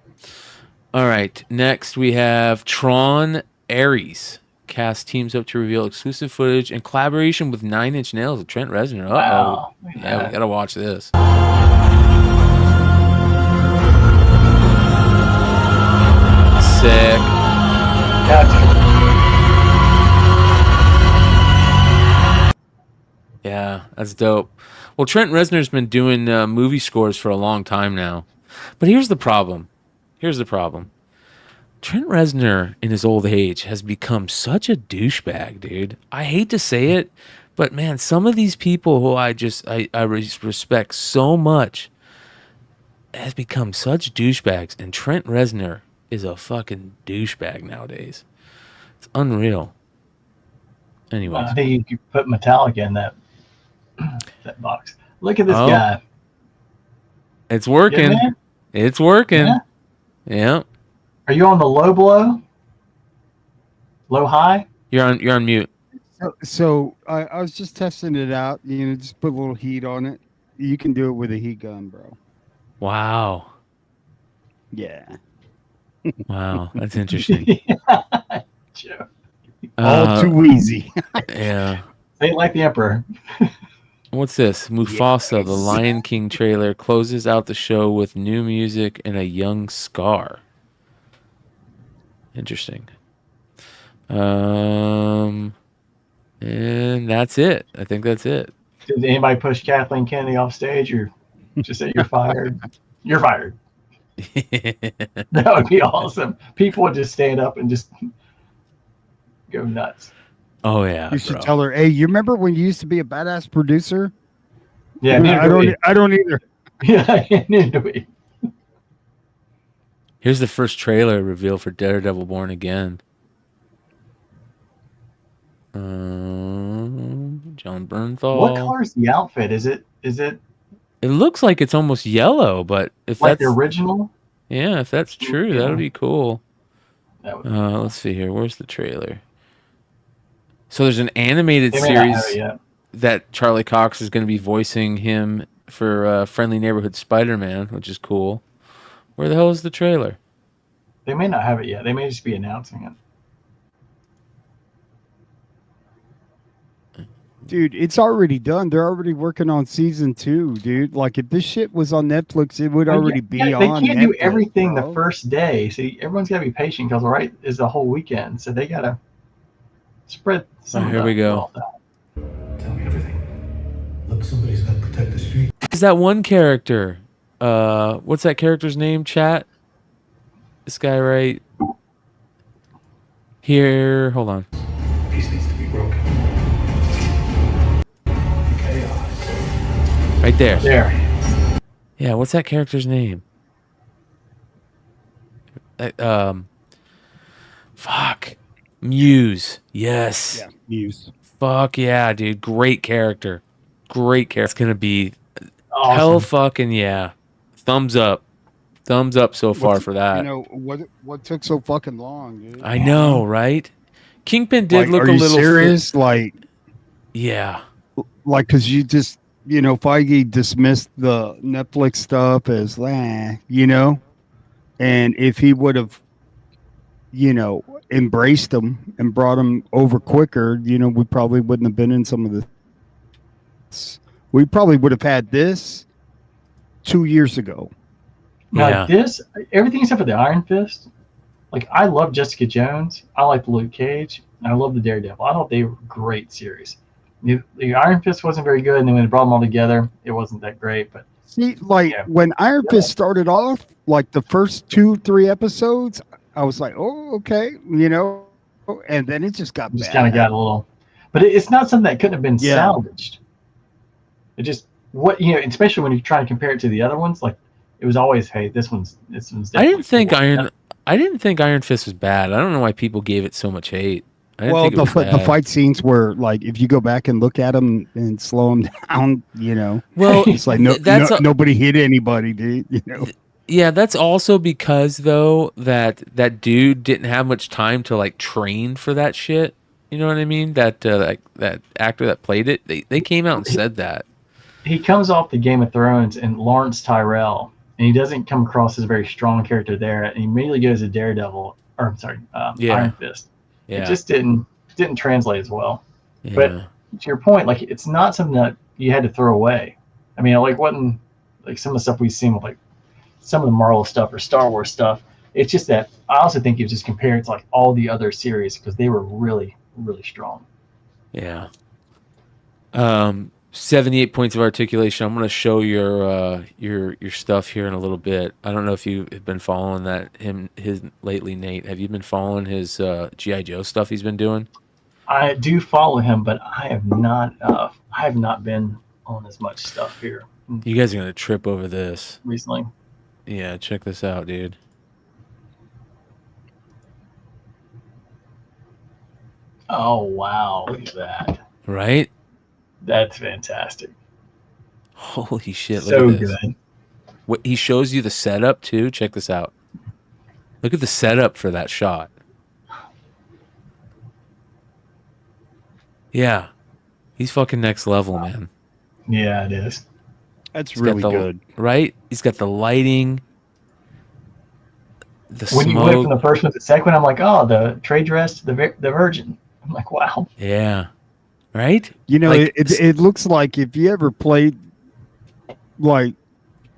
All right, next we have Tron Ares. Cast teams up to reveal exclusive footage in collaboration with 9 Inch Nails and Trent Reznor. Wow. Yeah, we gotta watch this. Sick. Yeah, that's dope. Well, Trent Reznor's been doing movie scores for a long time now. But here's the problem. Trent Reznor, in his old age, has become such a douchebag, dude. I hate to say it, but man, some of these people who I respect so much has become such douchebags, and Trent Reznor is a fucking douchebag nowadays. It's unreal. Anyway, I think you could put Metallica in that box. Look at this guy. It's working. It's working. Yeah. Are you on the low blow? Low high? You're on mute. So I was just testing it out. Just put a little heat on it. You can do it with a heat gun, bro. Wow. Yeah. Wow, that's interesting. All too easy. Yeah. Ain't like the Emperor. What's this? Mufasa, the Lion King trailer, closes out the show with new music and a young Scar. Interesting. And that's it. I think that's it. Did anybody push Kathleen Kennedy off stage or just say you're fired? You're fired. That would be awesome. People would just stand up and just go nuts. Oh yeah. You should tell her, hey, you remember when you used to be a badass producer? Yeah, I don't either. Yeah, neither do we. Here's the first trailer reveal for Daredevil Born Again. John Bernthal. What color is the outfit? Is it? It looks like it's almost yellow, but if like that's the original? Yeah, if that's true, that would be cool. That would let's see here. Where's the trailer? So there's an animated series that Charlie Cox is going to be voicing him for Friendly Neighborhood Spider-Man, which is cool. Where the hell is the trailer? They may not have it yet. They may just be announcing it. Dude, it's already done. They're already working on season 2, dude. Like, if this shit was on Netflix, it would already be on Netflix. They can't do everything the first day. So everyone's got to be patient because, right, is the whole weekend. So they got to spread some. Here we go. Tell me everything. Look, somebody's got to protect the street. Is that one character? What's that character's name, chat? This guy right here. Hold on. Peace needs to be broken. Chaos. Right there. There. Yeah, what's that character's name? Fuck. Muse. Yes. Yeah, Muse. Fuck yeah, dude. Great character. Great character. It's gonna be Awesome. hell fucking yeah. Thumbs up. Thumbs up so far for that. You know what took so fucking long, dude? I know, right? Kingpin did look are a you little serious? Like, yeah. Like, cause you just, Feige dismissed the Netflix stuff as, and if he would have, embraced them and brought them over quicker, we probably wouldn't have been in some of this. We probably would have had this 2 years ago. Now, everything except for the Iron Fist. Like, I love Jessica Jones. I like Luke Cage. And I love the Daredevil. I thought they were great series. The Iron Fist wasn't very good, and then when they brought them all together, it wasn't that great. But see, when Iron Fist started off, like the first 2-3 episodes, I was like, oh, okay, and then it just got bad. Kind of got a little, but it's not something that couldn't have been salvaged. It just especially when you try to compare it to the other ones, like it was always, hey, this one's. I didn't think Iron Fist was bad. I don't know why people gave it so much hate. Well, the fight scenes were like, if you go back and look at them and slow them down, well, it's like nobody hit anybody, dude. Yeah, that's also because though that dude didn't have much time to like train for that shit. You know what I mean? That that actor that played it, they came out and said that. He comes off the Game of Thrones and Lawrence Tyrell, and he doesn't come across as a very strong character there. And he immediately goes to Daredevil, or I'm sorry, Iron Fist. Yeah. It just didn't translate as well. Yeah. But to your point, like it's not something that you had to throw away. I mean, like wasn't like some of the stuff we've seen with like some of the Marvel stuff or Star Wars stuff. It's just that I also think it was just compared to like all the other series because they were really, really strong. Yeah. 78 points of articulation. I'm going to show your stuff here in a little bit. I don't know if you have been following his lately, Nate. Have you been following his G.I. Joe stuff he's been doing? I do follow him, but I have not. I have not been on as much stuff here. You guys are going to trip over this recently. Yeah, check this out, dude. Oh wow! Look at that. Right? That's fantastic. Holy shit! So look at this. good. What he shows you the setup too. Check this out. Look at the setup for that shot. Yeah, he's fucking next level, man. Yeah, it is. That's He's really got good. Right? He's got the lighting. The when smoke. you went from the first one to the second one, I'm like, oh, the trade dress, the Virgin. I'm like, wow. Yeah. Right? Like, it looks like if you ever played like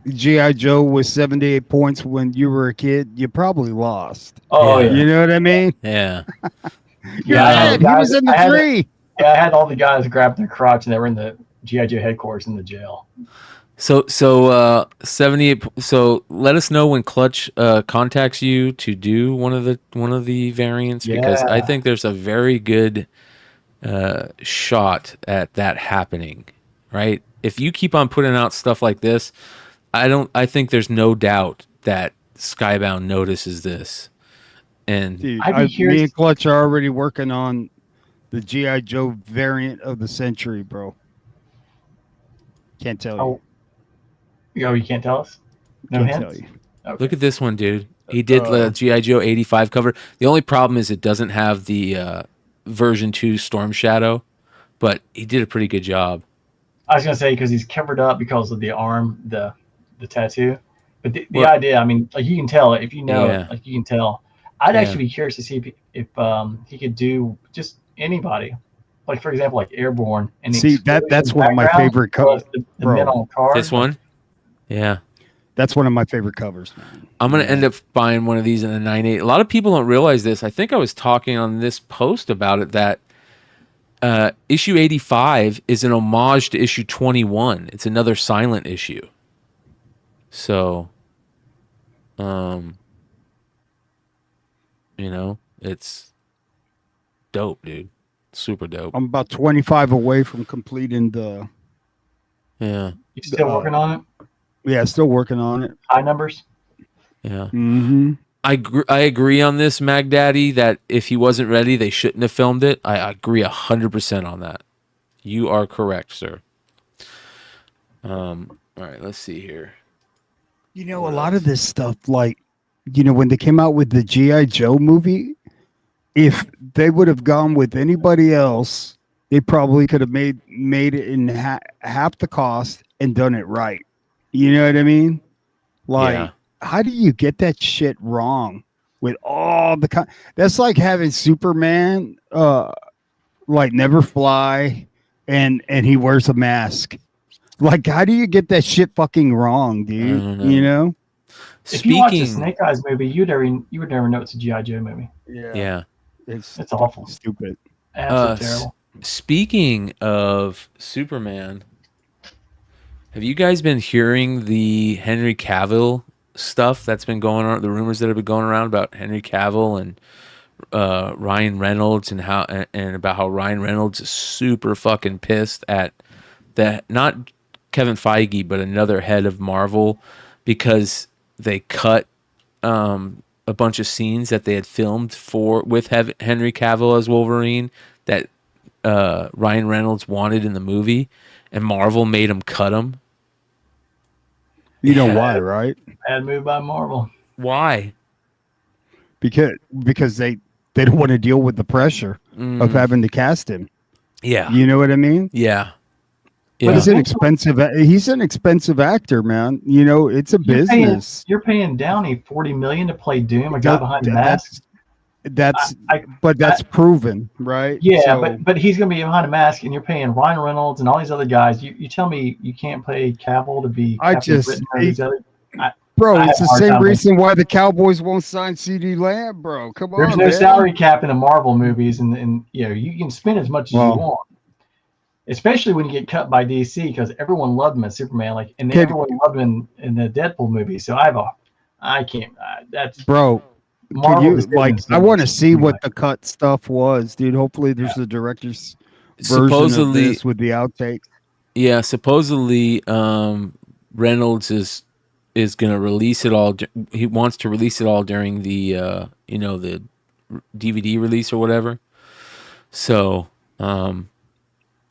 G.I. Joe with 78 points when you were a kid, you probably lost. Oh, yeah. You know what I mean? Yeah. He was in the tree. I had all the guys grab their crotch and they were in the G.I. Joe headquarters in the jail. So 78. So let us know when Clutch contacts you to do one of the variants because I think there's a very good shot at that happening. Right? If you keep on putting out stuff like this, I think there's no doubt that Skybound notices this. And dude, me and Clutch are already working on the G.I. Joe variant of the century, bro. Can't tell you. Oh, you can't tell us? No Can't hints? tell you. Okay. Look at this one, dude. He did the G.I. Joe 85 cover. The only problem is it doesn't have the version 2 Storm Shadow, but he did a pretty good job. I was going to say because he's covered up because of the arm, the tattoo. But the idea, I mean, like you can tell if you know it, like you can tell. I'd actually be curious to see if he could do just anybody. Like, for example, like Airborne. And see, that's one of my favorite covers. The men on cars. This one? Yeah. That's one of my favorite covers, man. I'm going to end up buying one of these in a 9.8. A lot of people don't realize this. I think I was talking on this post about it that issue 85 is an homage to issue 21. It's another silent issue. So, it's dope, dude. Super dope. I'm about 25 away from completing the Yeah. You still working on it? Yeah, still working on it. High numbers? Yeah. Mm-hmm. I agree on this, Mag Daddy, that if he wasn't ready, they shouldn't have filmed it. I agree 100% on that. You are correct, sir. All right, let's see here. You know, a lot of this stuff, like, you know, when they came out with the G.I. Joe movie, if they would have gone with anybody else, they probably could have made it in half the cost and done it right. You know what I mean? Like, how do you get that shit wrong with all the that's like having Superman like never fly and he wears a mask. Like, how do you get that shit fucking wrong, dude? You know? If you watch a Snake Eyes movie, you would never know it's a G.I. Joe movie. Yeah. It's awful. Stupid. Absolutely terrible. Speaking of Superman, have you guys been hearing the Henry Cavill stuff that's been going on, the rumors that have been going around about Henry Cavill and Ryan Reynolds and about how Ryan Reynolds is super fucking pissed at that, not Kevin Feige, but another head of Marvel, because they cut a bunch of scenes that they had filmed with Henry Cavill as Wolverine that Ryan Reynolds wanted in the movie, and Marvel made him cut them. You know why, right? Bad move by Marvel. Why? Because they don't want to deal with the pressure of having to cast him. Yeah. You know what I mean? Yeah. But he's an expensive actor, man. You know, it's a business. You're paying Downey $40 million to play Doom, a guy behind the mask. That's proven, right? Yeah, So, but he's gonna be behind a mask, and you're paying Ryan Reynolds and all these other guys. You tell me you can't pay Cavill to be Captain Britain or these other. Bro, it's the same reason why the Cowboys won't sign CD Lamb, bro. Come on, there's no salary cap in the Marvel movies, and you know you can spend as much as you want. Especially when you get cut by DC, because everyone loved him as Superman, and everyone loved him in the Deadpool movie. So I can't. That's bro. Marvel I want to see what the cut stuff was, dude. Hopefully, there's the director's version of this with the outtakes. Yeah, supposedly Reynolds is going to release it all. He wants to release it all during the the DVD release or whatever. So,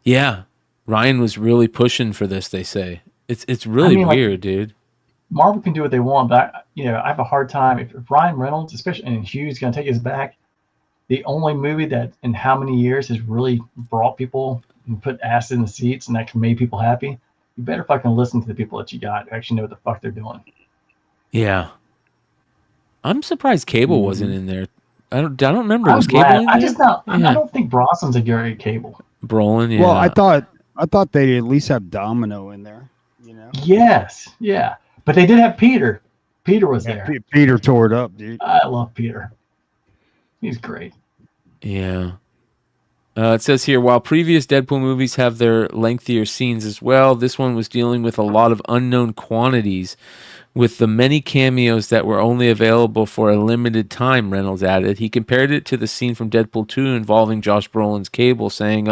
yeah, Ryan was really pushing for this. They say it's really weird, dude. Marvel can do what they want, but I have a hard time if Ryan Reynolds, especially, and Hugh's going to take his back. The only movie that in how many years has really brought people and put ass in the seats and that made people happy. You better fucking listen to the people that you got who actually know what the fuck they're doing. Yeah, I'm surprised Cable wasn't in there. I don't remember. Was Cable in there? I don't think Brosnan's a great Cable. Brolin, yeah. Well, I thought they'd at least have Domino in there. You know. Yes, yeah. But they did have Peter. Peter was there. Peter tore it up, dude. I love Peter. He's great. Yeah. It says here, while previous Deadpool movies have their lengthier scenes as well, this one was dealing with a lot of unknown quantities with the many cameos that were only available for a limited time, Reynolds added. He compared it to the scene from Deadpool 2 involving Josh Brolin's Cable, saying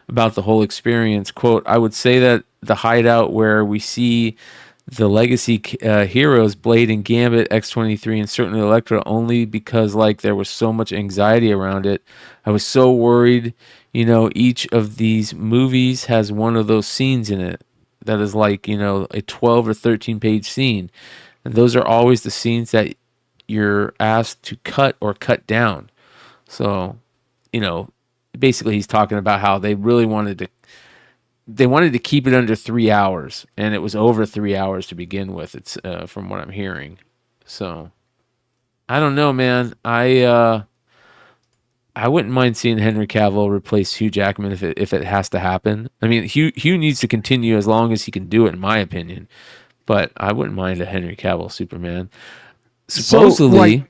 about the whole experience, quote, I would say that the hideout where we see the legacy heroes, Blade and Gambit, X-23, and certainly Elektra, only because there was so much anxiety around it. I was so worried. Each of these movies has one of those scenes in it that is a 12 or 13 page scene. And those are always the scenes that you're asked to cut or cut down. So, basically he's talking about how they really wanted to keep it under 3 hours, and it was over 3 hours to begin with. It's from what I'm hearing. So I don't know, man. I wouldn't mind seeing Henry Cavill replace Hugh Jackman if it has to happen. I mean, Hugh needs to continue as long as he can do it, in my opinion. But I wouldn't mind a Henry Cavill Superman. Supposedly.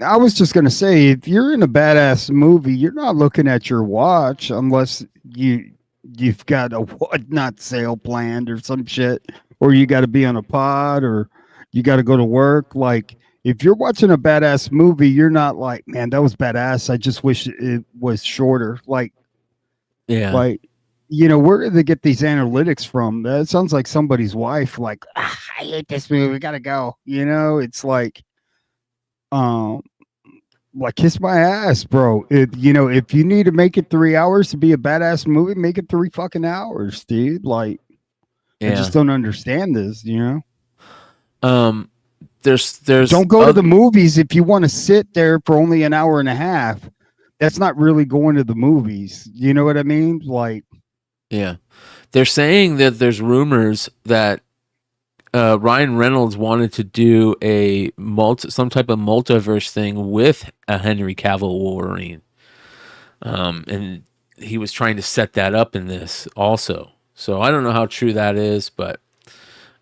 I was just gonna say, if you're in a badass movie, you're not looking at your watch unless you've got a whatnot sale planned or some shit, or you got to be on a pod, or you got to go to work. Like, if you're watching a badass movie, you're not like, man, that was badass. I just wish it was shorter. Like, yeah, like, where do they get these analytics from? That sounds like somebody's wife. Like, I hate this movie. We gotta go. It's like kiss my ass, bro. If you need to make it 3 hours to be a badass movie, make it 3 fucking hours, dude. Like, I just don't understand this. There's don't go to the movies if you want to sit there for only an hour and a half. That's not really going to the movies. You know what I mean? Like, yeah, they're saying that there's rumors that Ryan Reynolds wanted to do some type of multiverse thing with a Henry Cavill Wolverine, and he was trying to set that up in this also. So I don't know how true that is, but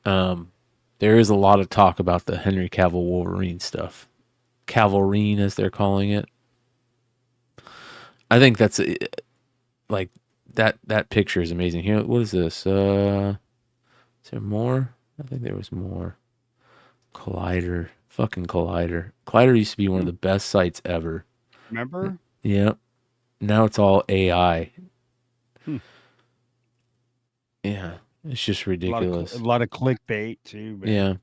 there is a lot of talk about the Henry Cavill Wolverine stuff, Cavalrine as they're calling it. I think that's like that picture is amazing. Here, what is this? Is there more? I think there was more. Collider. Fucking Collider. Collider used to be one of the best sites ever. Remember? Yep. Now it's all AI. Yeah. It's just ridiculous. A lot of clickbait too. Man.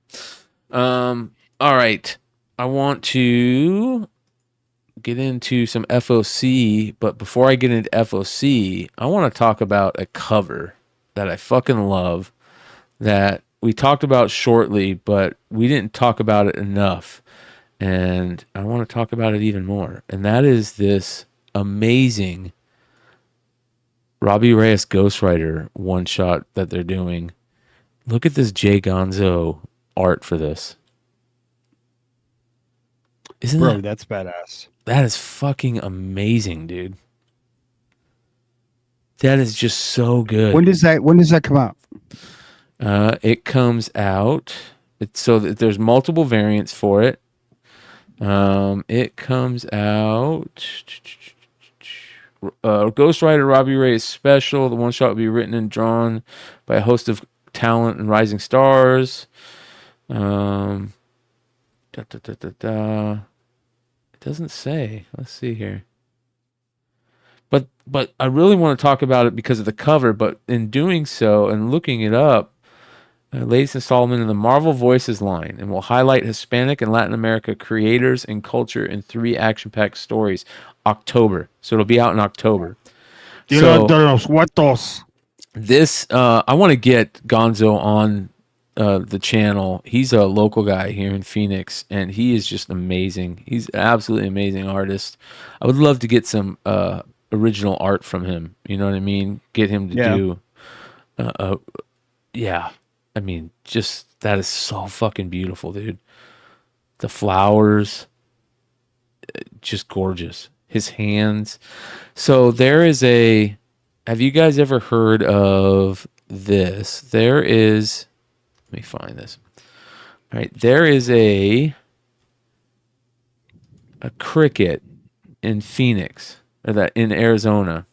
Yeah. All right. I want to get into some FOC, but before I get into FOC, I want to talk about a cover that I fucking love that we talked about shortly, but we didn't talk about it enough. And I want to talk about it even more. And that is this amazing Robbie Reyes Ghostwriter one shot that they're doing. Look at this Jay Gonzo art for this. Isn't that's badass. That is fucking amazing, dude. That is just so good. When does that come out? It comes out. There's multiple variants for it. It comes out. Ghostwriter Robbie Reyes special. The one shot will be written and drawn by a host of talent and rising stars. It doesn't say. Let's see here. But I really want to talk about it because of the cover. But in doing so and looking it up, latest installment in the Marvel Voices line, and will highlight Hispanic and Latin America creators and culture in 3 action-packed stories. October, so it'll be out in October. This I want to get Gonzo on the channel. He's a local guy here in Phoenix, and he is just amazing. He's an absolutely amazing artist. I would love to get some original art from him. You know what I mean? Get him to do I mean, just that is so fucking beautiful, dude. The flowers, just gorgeous. His hands. So there is have you guys ever heard of this? There is, let me find this. All right, there is a cricket in Phoenix, or in Arizona,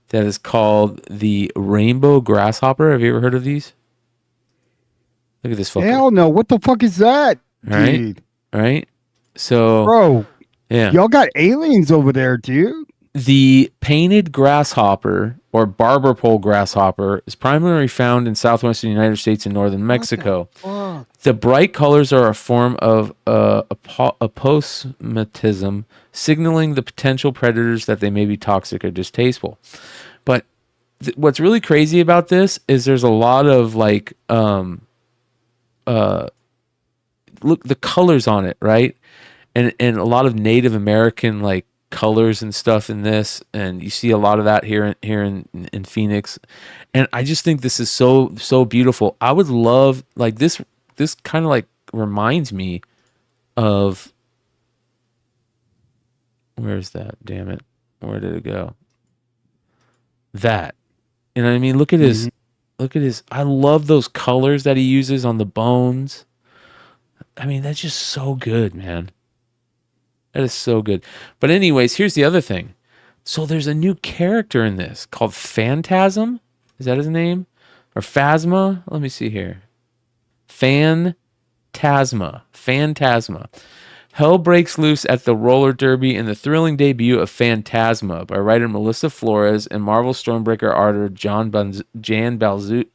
that is called the rainbow grasshopper. Have you ever heard of these? Look at this fucker. Hell no. What the fuck is that? Right? All right. So, bro, yeah. Y'all got aliens over there, dude. The painted grasshopper or barber pole grasshopper is primarily found in southwestern United States and northern Mexico. The bright colors are a form of aposematism, signaling the potential predators that they may be toxic or distasteful. But what's really crazy about this is there's a lot of look, the colors on it, right? And a lot of Native American colors and stuff in this, and you see a lot of that here in Phoenix. And I just think this is so beautiful. I would love this kind of reminds me of, where's that? Damn it. Where did it go? That. You know what I mean? Look at his I love those colors that he uses on the bones. I mean, that's just so good, man. That is so good. But anyways, here's the other thing. So there's a new character in this called Phantasm. Is that his name? Or Phasma? Let me see here. Phantasma. Hell breaks loose at the roller derby in the thrilling debut of Phantasma by writer Melissa Flores and Marvel Stormbreaker artist Jan Balzuda.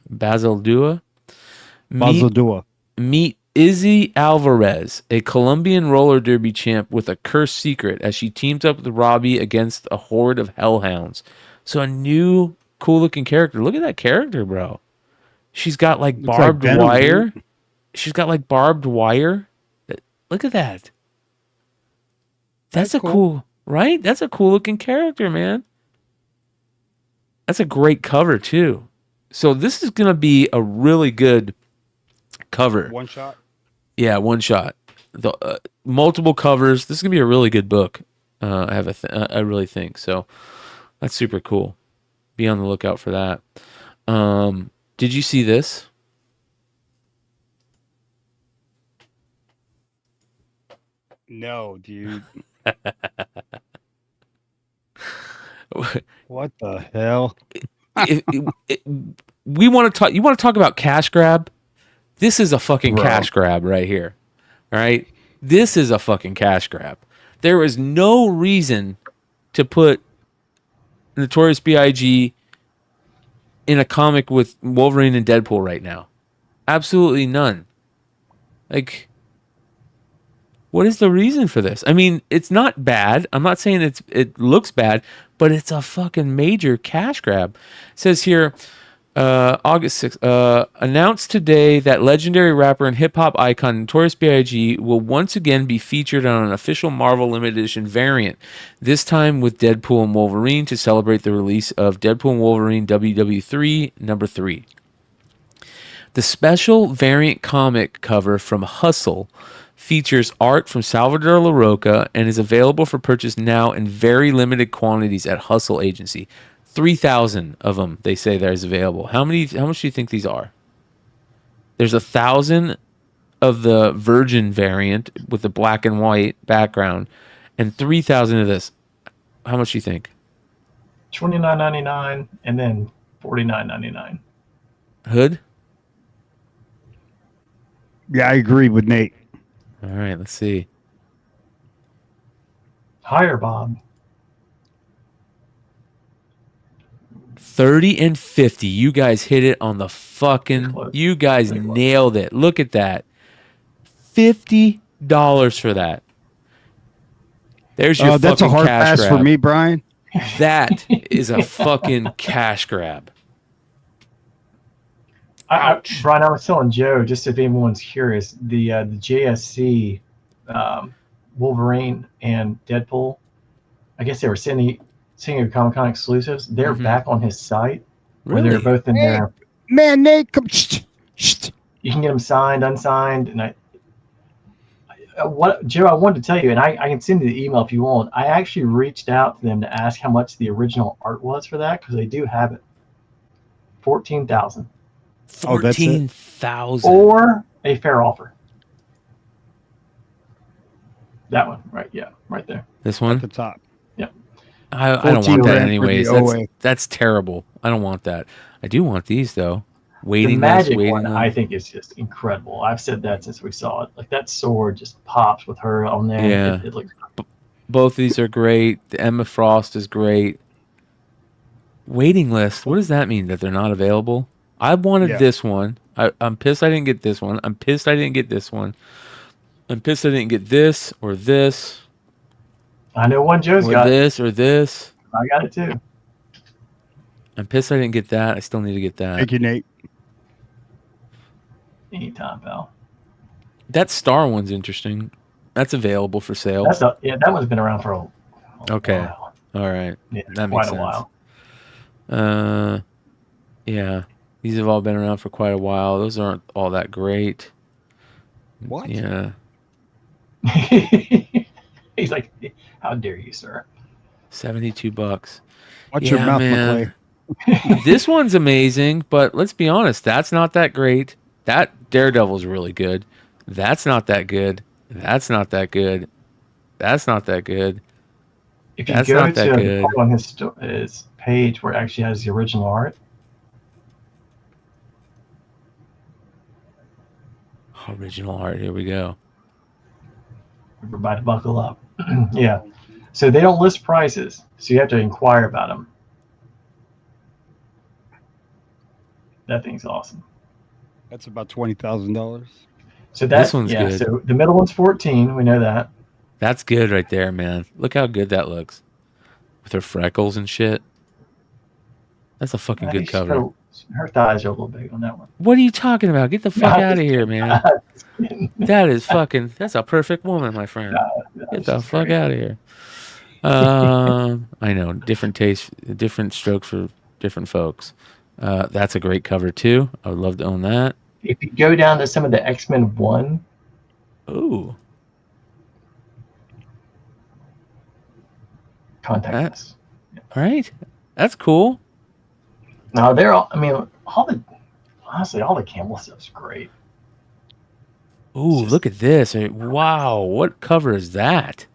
Bazaldua. Meet Izzy Alvarez, a Colombian roller derby champ with a cursed secret, as she teams up with Robbie against a horde of hellhounds. So a new, cool-looking character. Look at that character, bro. She's got like barbed wire. She's got like barbed wire. Look at that. That's a cool, right? That's a cool-looking character, man. That's a great cover, too. So this is going to be a really good cover. One shot? Yeah, one shot. The multiple covers. This is gonna be a really good book. I really think so. That's super cool. Be on the lookout for that. Did you see this? No, dude. What the hell? We want to talk. You want to talk about cash grab? This is a fucking cash grab right here. All right? This is a fucking cash grab. There is no reason to put Notorious B.I.G. in a comic with Wolverine and Deadpool right now. Absolutely none. Like, what is the reason for this? I mean, it's not bad. I'm not saying it looks bad, but it's a fucking major cash grab. It says here, August 6th, announced today that legendary rapper and hip-hop icon Notorious B.I.G. will once again be featured on an official Marvel limited edition variant, this time with Deadpool and Wolverine to celebrate the release of Deadpool and Wolverine WW3 number 3. The special variant comic cover from Hustle features art from Salvador LaRocca and is available for purchase now in very limited quantities at Hustle Agency. 3,000 of them, they say there's available. How much do you think these are? There's 1,000 of the Virgin variant with the black and white background, and 3,000 of this. How much do you think? $29.99 and then $49.99. Hood? Yeah, I agree with Nate. All right, let's see. Higher, Bob. 30 and 50. You guys hit it on the fucking... You guys nailed it. Look at that. $50 for that. There's your that's fucking a hard cash pass grab. for me, Brian. That is a fucking cash grab. Brian, I was telling Joe, just if anyone's curious, the JSC Wolverine and Deadpool, I guess they were sending Comic-Con exclusives. They're back on his site where they're both in there. Man, Nate, come. You can get them signed, unsigned, and Joe, I wanted to tell you, and I can send you the email if you want. I actually reached out to them to ask how much the original art was for that because they do have it. 14,000. 14,000. Or a fair offer. That one, right? Yeah, right there. This one? At the top. Yep. I don't want that anyways. That's terrible. I don't want that. I do want these though. The magic one, I think, is just incredible. I've said that since we saw it. Like that sword just pops with her on there. Yeah. It looks. Both of these are great. The Emma Frost is great. Waiting list. What does that mean? That they're not available? I wanted this one. I'm pissed I didn't get this one. I'm pissed I didn't get this one. I'm pissed I didn't get this or this. I know one Joe's got this or this. I got it too. I'm pissed I didn't get that. I still need to get that. Thank you, Nate. Anytime, pal. That Star one's interesting. That's available for sale. That one's been around for a while. All right. Yeah, that makes sense. Quite a while. Yeah. These have all been around for quite a while. Those aren't all that great. What? Yeah. He's like, how dare you, sir? $72. Watch your mouth, McClay. This one's amazing, but let's be honest, that's not that great. That Daredevil's really good. That's not that good. That's not that good. That's not that good. If you go to on his page where it actually has the original art, Original art. Here we go. Everybody buckle up. Yeah. So they don't list prices, so you have to inquire about them. That thing's awesome. That's about $20,000. So that's This one's good. So the middle one's 14. We know that. That's good right there, man. Look how good that looks. With her freckles and shit. That's a fucking good cover. Her thighs are a little big on that one. What are you talking about? Get the fuck out of here, man. That is fucking, that's a perfect woman, my friend. Get the fuck out of here. I know, different tastes, different strokes for different folks. That's a great cover too. I would love to own that. If you go down to some of the X-Men 1. Ooh. Contact us. All right. That's cool. No, they're all, I mean, honestly, all the Campbell stuff's great. Ooh, look at this. Wow, what cover is that?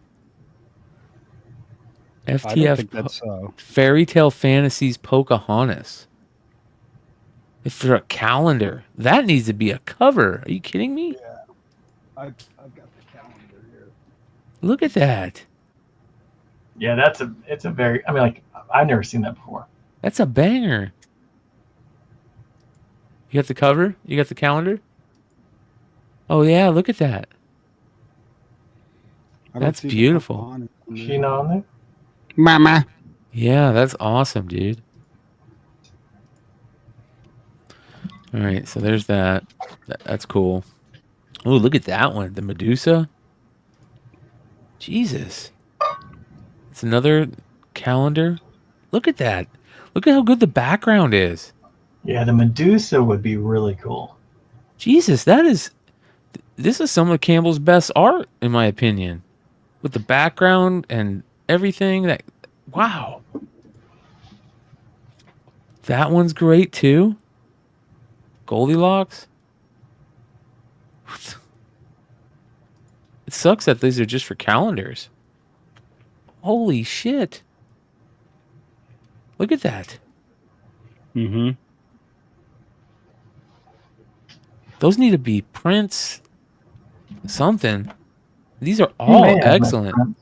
FTF Fairy Tale Fantasies Pocahontas. For a calendar. That needs to be a cover. Are you kidding me? Yeah. I've got the calendar here. Look at that. Yeah, it's a very, I mean, like, I've never seen that before. That's a banger. You got the cover? You got the calendar? Oh, yeah, look at that. That's beautiful. She not on there? Mama. Yeah, that's awesome, dude. All right, so there's that. That's cool. Oh, look at that one. The Medusa. Jesus. It's another calendar. Look at that. Look at how good the background is. Yeah, the Medusa would be really cool. Jesus, this is some of Campbell's best art, in my opinion. With the background and everything. Wow. That one's great, too. Goldilocks. It sucks that these are just for calendars. Holy shit. Look at that. Mm-hmm. Those need to be prints. Something. These are all excellent.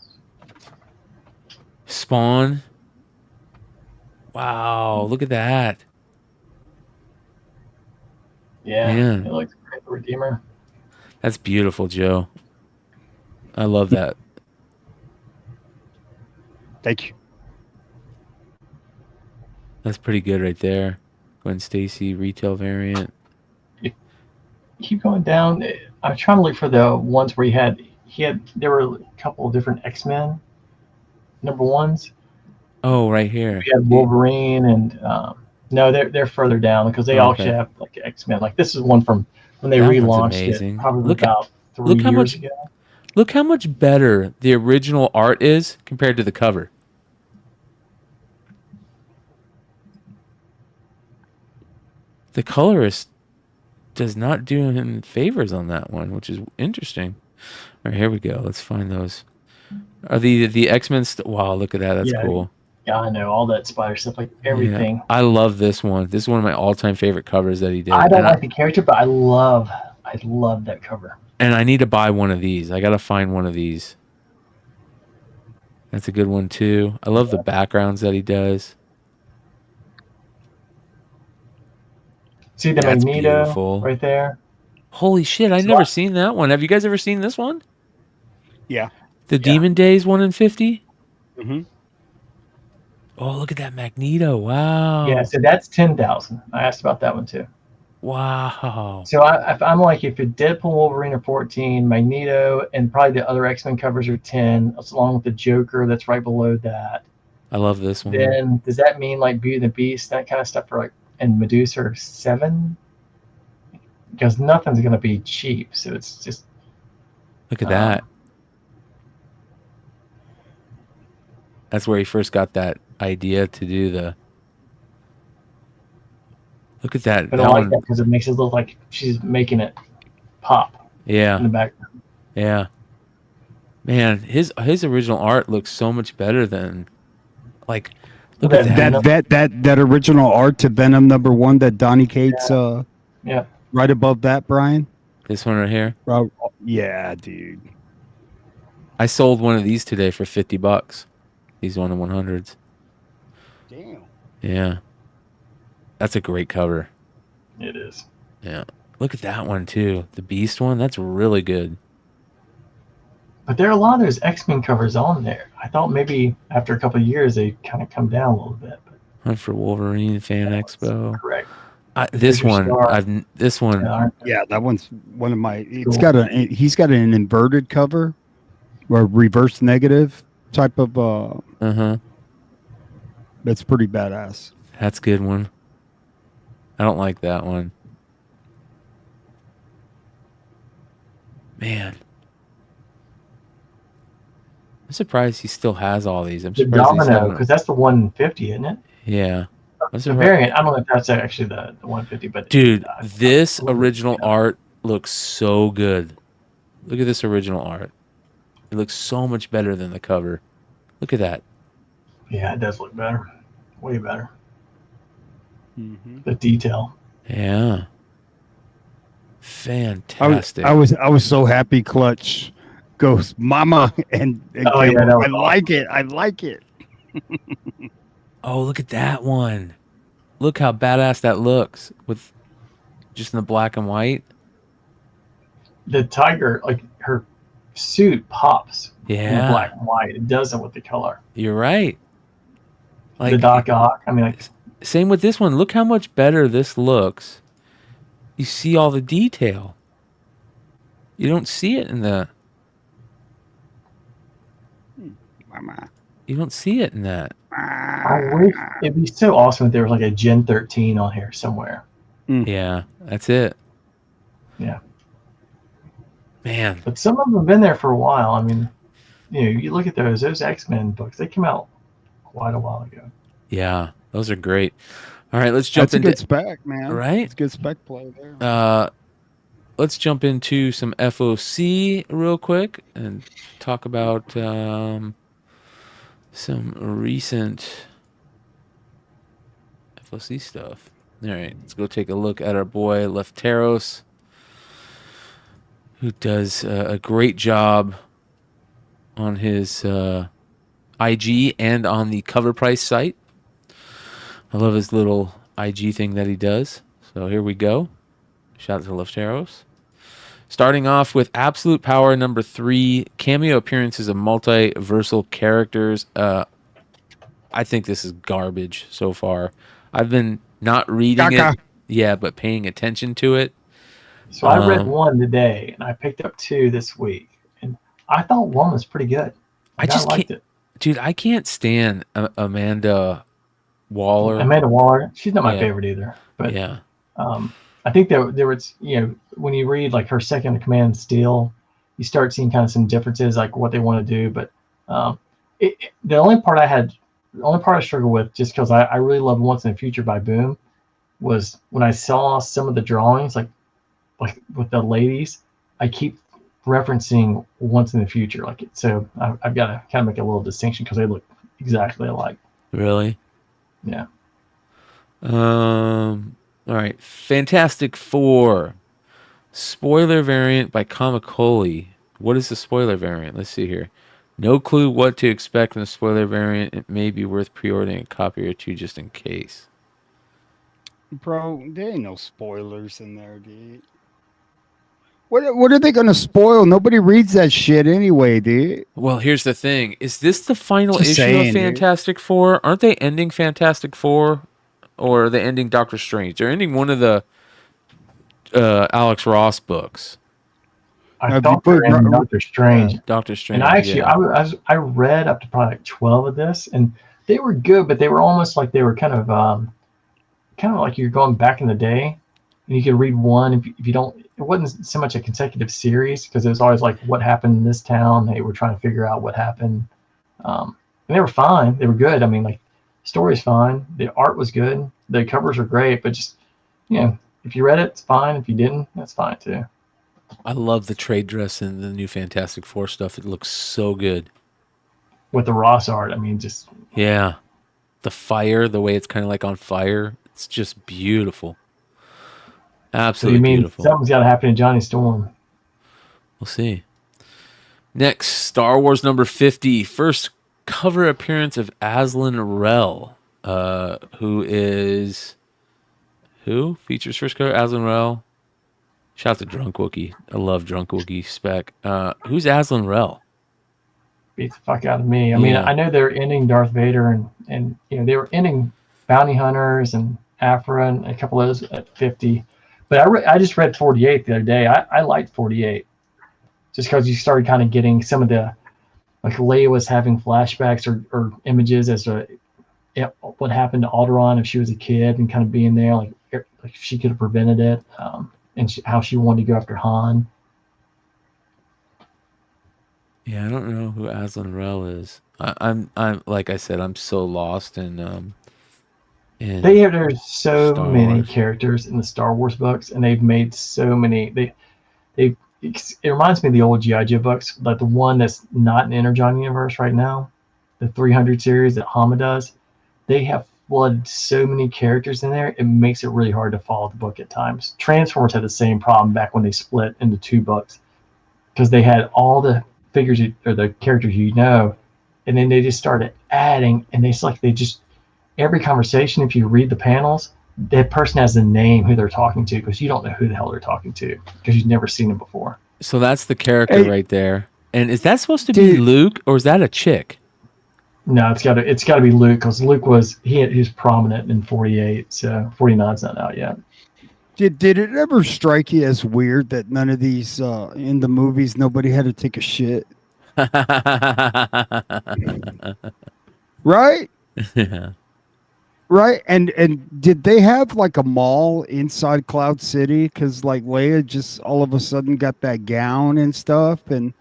Spawn. Wow, look at that. Yeah, man. It looks great. The Redeemer. That's beautiful, Joe. I love that. Thank you. That's pretty good right there. Gwen Stacy retail variant. Keep going down. I'm trying to look for the ones where there were a couple of different X-Men number ones. Oh, right here. We had Wolverine and no, they're further down because they actually have like X-Men. Like this is one from when they relaunched it, probably about 3 years ago. Look how much better the original art is compared to the cover. The colorist does not do him favors on that one, which is interesting. All right, here we go. Let's find those. Are the X-Men? Wow, look at that. That's cool. Yeah, I know all that spider stuff, like everything. Yeah, I love this one. This is one of my all-time favorite covers that he did. I don't like the character, but I love that cover. And I need to buy one of these. I gotta find one of these. That's a good one too. I love the backgrounds that he does. See the Magneto right there? Holy shit, I've never seen that one. Have you guys ever seen this one? Yeah. The Demon Days 1 in 50? Mm-hmm. Oh, look at that Magneto. Wow. Yeah, so that's 10,000. I asked about that one too. Wow. So I'm like, if it Deadpool and Wolverine are 14, Magneto and probably the other X-Men covers are 10, along with the Joker that's right below that. I love this one. Then does that mean like Beauty and the Beast, that kind of stuff, for like, and Medusa are 7? Because nothing's gonna be cheap, so it's just. Look at that. That's where he first got that idea to do the. Look at that. But I like that because it makes it look like she's making it pop. Yeah. In the background. Yeah. Man, his original art looks so much better than, like, look at that. That original art to Venom #1 that Donny Cates yeah. right above that, Brian. This one right here. Bro, yeah, dude. I sold one of these today for $50. These 1/100s. Damn. Yeah. That's a great cover. It is. Yeah. Look at that one too. The Beast one. That's really good. But there are a lot of those X-Men covers on there. I thought maybe after a couple of years they kind of come down a little bit. But Hunt for Wolverine Fan Expo. correct. This one. This one. Yeah, that one's one of my. It's got he's got an inverted cover, or reverse negative type of. That's pretty badass. That's a good one. I don't like that one. Man. I'm surprised he still has all these. I'm The surprised Domino, because that's the 150, isn't it? Yeah. The variant. I don't know if that's actually the 150, but dude, this original art looks so good. Look at this original art. It looks so much better than the cover. Look at that. Yeah, it does look better. Way better. The detail. Yeah. Fantastic. I was so happy Clutch goes mama and Oh, yeah, that was I like it. I like it. Oh, look at that one. Look how badass that looks with just in the black and white. The tiger, like her suit pops in the Yeah. black and white. It doesn't with the color. You're right. Like the Doc Ock. I mean, like, same with this one. Look how much better this looks. You see all the detail. You don't see it in the. Mama. You don't see it in that. I wish it'd be so awesome if there was like a Gen 13 on here somewhere. Yeah, that's it. Yeah. Man. But some of them have been there for a while. I mean, you look at those X-Men books, they came out quite a while ago. Yeah, those are great. All right, let's jump into good spec, man. Right? It's good spec play there. Let's jump into some FOC real quick and talk about some recent FOC stuff. All right, let's go take a look at our boy Lefteros, who does a great job on his IG and on the Cover Price site. I love his little IG thing that he does. So here we go. Shout out to Lefteros. Starting off with Absolute Power number 3, cameo appearances of multiversal characters. I think this is garbage so far. I've been not reading it, but paying attention to it. So I read 1 today, and I picked up 2 this week, and I thought 1 was pretty good. I just liked can't, it. dude. I can't stand Amanda Waller. Amanda Waller, she's not my Yeah. favorite either. But Yeah. I think there was, when you read like her second in command Steel, you start seeing kind of some differences, like what they want to do. But the only part I struggled with, just because I really loved Once in the Future by Boom, was when I saw some of the drawings, like with the ladies, I keep referencing Once in the Future, so I've got to kind of make a little distinction because they look exactly alike. Really? Yeah. All right. Fantastic Four. Spoiler variant by Comicoli. What is the spoiler variant? Let's see here. No clue what to expect from the spoiler variant. It may be worth pre-ordering a copy or 2 just in case. Bro, there ain't no spoilers in there, dude. What are they going to spoil? Nobody reads that shit anyway, dude. Well, here's the thing. Is this the final Just issue saying, of Fantastic Four? Aren't they ending Fantastic Four? Or are they ending Doctor Strange? They're ending one of the Alex Ross books. I thought they were in Doctor Strange. Doctor Strange. And I actually, yeah. I read up to probably like 12 of this, and they were good, but they were almost like they were kind of like you're going back in the day, and you could read one if you don't. It wasn't so much a consecutive series because it was always like what happened in this town. They were trying to figure out what happened, and they were fine. They were good. I mean, like, story's fine. The art was good. The covers are great, but just if you read it, it's fine. If you didn't, that's fine too. I love the trade dress and the new Fantastic Four stuff. It looks so good. With the Ross art, I mean, just... Yeah. The fire, the way it's kind of like on fire, it's just beautiful. Absolutely beautiful. Something's got to happen to Johnny Storm. We'll see. Next, Star Wars number 50. First cover appearance of Aslan Rel, who features first cover Aslan Rel. Shout out to Drunk Wookie. I love Drunk Wookie spec. Who's Aslan Rel? Beat the fuck out of me. I mean, I know they're ending Darth Vader and they were ending Bounty Hunters and Afra and a couple of those at 50. But I just read 48 the other day. I liked 48 just because you started kind of getting some of the, like Leia was having flashbacks or images as to what happened to Alderaan if she was a kid and kind of being there, like she could have prevented it, and how she wanted to go after Han. Yeah, I don't know who Aslan Rel is. I'm like I said, I'm so lost in there's so many characters in the Star Wars books, and they've made so many. It reminds me of the old G.I. Joe books, like the one that's not in Energon universe right now, the 300 series that Hama does. They have flooded so many characters in there, it makes it really hard to follow the book at times. Transformers had the same problem back when they split into 2 books, because they had all the figures or the characters and then they just started adding, and every conversation, if you read the panels, that person has a name who they're talking to, because you don't know who the hell they're talking to because you've never seen them before. So that's the character right there. And is that supposed to be Luke, or is that a chick? No, it's got to be Luke, because Luke was prominent in 48, so 49's not out yet. Did it ever strike you as weird that none of these in the movies nobody had to take a shit? Right? Yeah. Right, and did they have like a mall inside Cloud City? Because like Leia just all of a sudden got that gown and stuff, and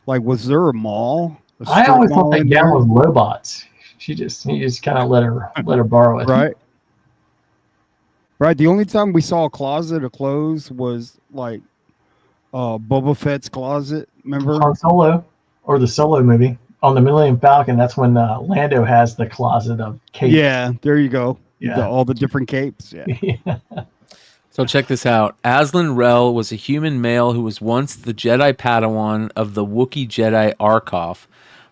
like, was there a mall? I always thought that gown was robots. He just kind of let her borrow it. Right. Right. The only time we saw a closet of clothes was like Boba Fett's closet. Remember? Han Solo, or the Solo movie. On the Millennium Falcon, that's when Lando has the closet of capes. Yeah, there you go. Yeah. All the different capes. Yeah. So check this out. Aslan Rel was a human male who was once the Jedi Padawan of the Wookiee Jedi Arkoff.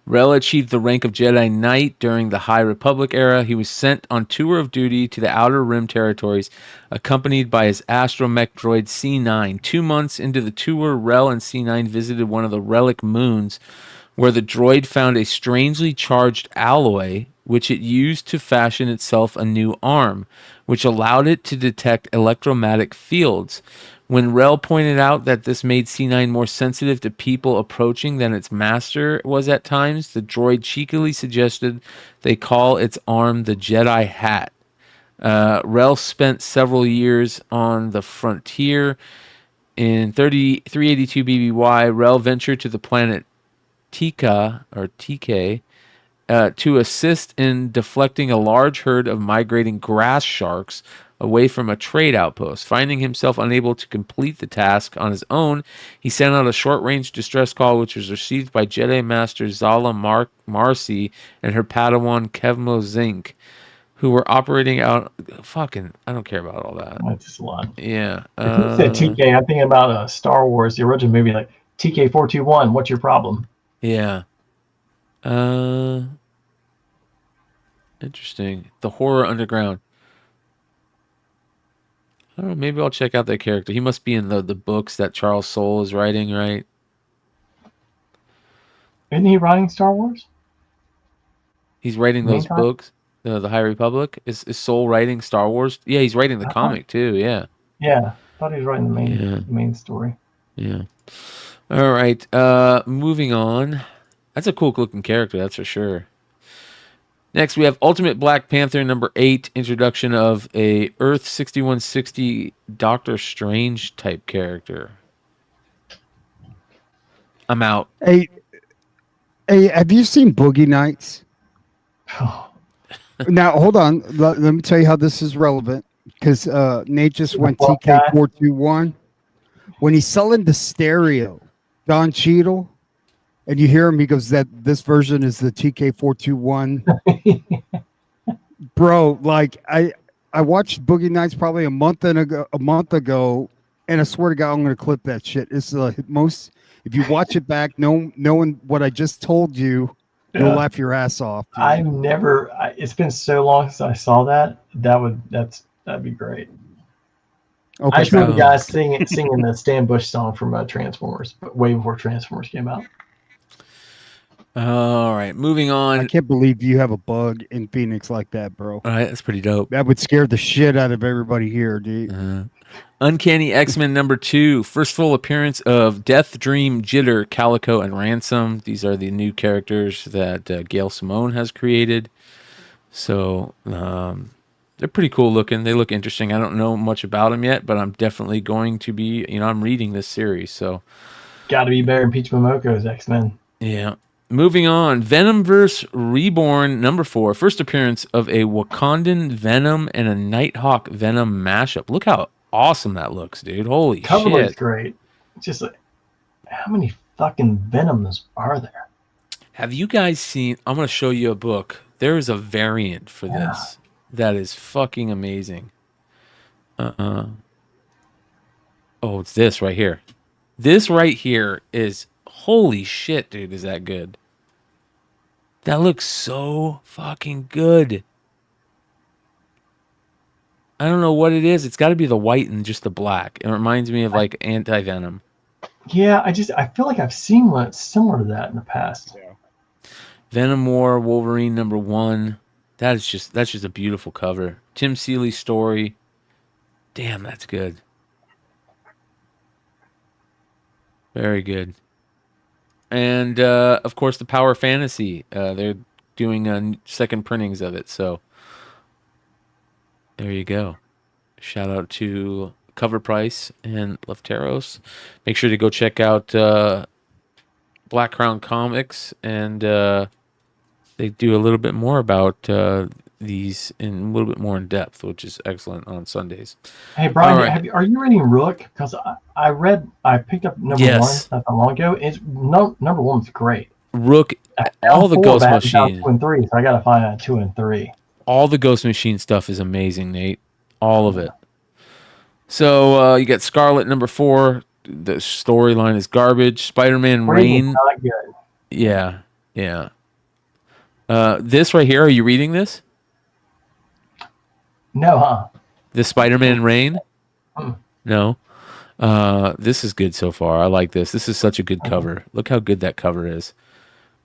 Rel achieved the rank of Jedi Knight during the High Republic era. He was sent on tour of duty to the Outer Rim territories, accompanied by his astromech droid C9. 2 months into the tour, Rel and C9 visited one of the relic moons, where the droid found a strangely charged alloy, which it used to fashion itself a new arm, which allowed it to detect electromagnetic fields. When Rel pointed out that this made C9 more sensitive to people approaching than its master was at times, the droid cheekily suggested they call its arm the Jedi Hat. Rel spent several years on the frontier. In 382 BBY, Rel ventured to the planet Tika, or TK, to assist in deflecting a large herd of migrating grass sharks away from a trade outpost. Finding himself unable to complete the task on his own, he sent out a short-range distress call, which was received by Jedi Master Zala Marcy and her Padawan Kevmo Zink, who were operating out. I don't care about all that. That's just a lot. Yeah. If you said TK, I'm thinking about Star Wars, the original movie, like TK-421. What's your problem? Yeah. Interesting. The Horror Underground. I don't know. Maybe I'll check out that character. He must be in the books that Charles Soule is writing, right? Isn't he writing Star Wars? He's writing those books. The High Republic. Is Soule writing Star Wars? Yeah, he's writing the comic too. Yeah. Yeah, I thought he was writing the main story. Yeah. All right. Moving on. That's a cool looking character, that's for sure. Next, we have Ultimate Black Panther number 8, introduction of a Earth 6160 Doctor Strange type character. I'm out. Hey, have you seen Boogie Nights? Now, hold on. Let me tell you how this is relevant, because Nate just went TK421. When he's selling the stereo, Don Cheadle, and you hear him, he goes, "That this version is the TK421." Bro, like I I watched Boogie Nights probably a month ago, and I swear to God, I'm going to clip that shit. It's the most. If you watch it back, knowing what I just told you, you'll laugh your ass off. Dude. It's been so long since I saw that. That'd be great. Okay, I just remember the guys singing the Stan Bush song from Transformers, but way before Transformers came out. All right, moving on. I can't believe you have a bug in Phoenix like that, bro. All right, that's pretty dope. That would scare the shit out of everybody here, dude. Uncanny X-Men #2, first full appearance of Death, Dream, Jitter, Calico, and Ransom. These are the new characters that Gail Simone has created. So they're pretty cool looking. They look interesting. I don't know much about them yet, but I'm definitely going to be, I'm reading this series. So got to be better than Peach Momoko's X-Men. Yeah. Moving on, Venomverse Reborn #4, first appearance of a Wakandan Venom and a Nighthawk Venom mashup. Look how awesome that looks, dude. Holy Cover shit. looks great. It's just like, how many fucking Venoms are there? Have you guys seen, I'm going to show you a book. There is a variant for this that is fucking amazing. Oh, it's this right here. This right here is, holy shit, dude, is that good? That looks so fucking good. I don't know what it is. It's got to be the white and just the black. It reminds me of like Anti-Venom. Yeah, I feel like I've seen one similar to that in the past. Yeah. Venom War Wolverine #1. That's just a beautiful cover. Tim Seeley's story. Damn, that's good. Very good. And of course, the Power Fantasy. They're doing second printings of it. So there you go. Shout out to Cover Price and Lefteros. Make sure to go check out Black Crown Comics, and they do a little bit more about these in a little bit more in depth, which is excellent on Sundays. Hey Brian, are you reading Rook? Because I picked up number one not that long ago. Number one's great. Rook, all the Ghost Machine. 2 and 3, so I got to find out 2 and 3. All the Ghost Machine stuff is amazing, Nate. All of it. So you got Scarlet #4. The storyline is garbage. Spider-Man Reign. Not good. Yeah. This right here, are you reading this? No, huh? The Spider-Man Reign? No. This is good so far. I like this. This is such a good cover. Look how good that cover is.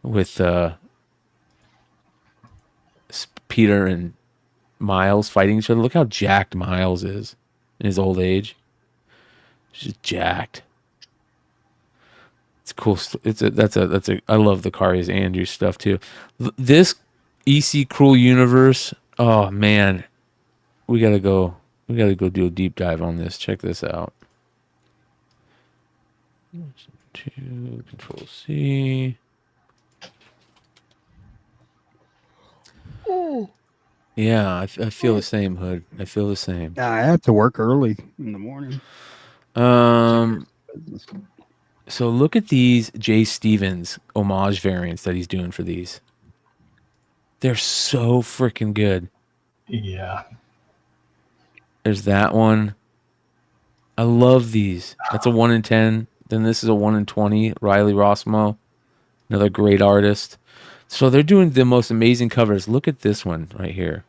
With Peter and Miles fighting each other. Look how jacked Miles is in his old age. He's just jacked. It's cool. I love the Karius Andrews stuff too. This EC Cruel Universe. Oh man, we gotta go do a deep dive on this. Check this out. Control C. Yeah, I feel the same, Hood. I feel the same. I have to work early in the morning. So look at these Jay Stevens homage variants that he's doing for these. They're so freaking good. Yeah. There's that one. I love these. That's a 1 in 10. Then this is a 1 in 20. Riley Rossmo, another great artist. So they're doing the most amazing covers. Look at this one right here.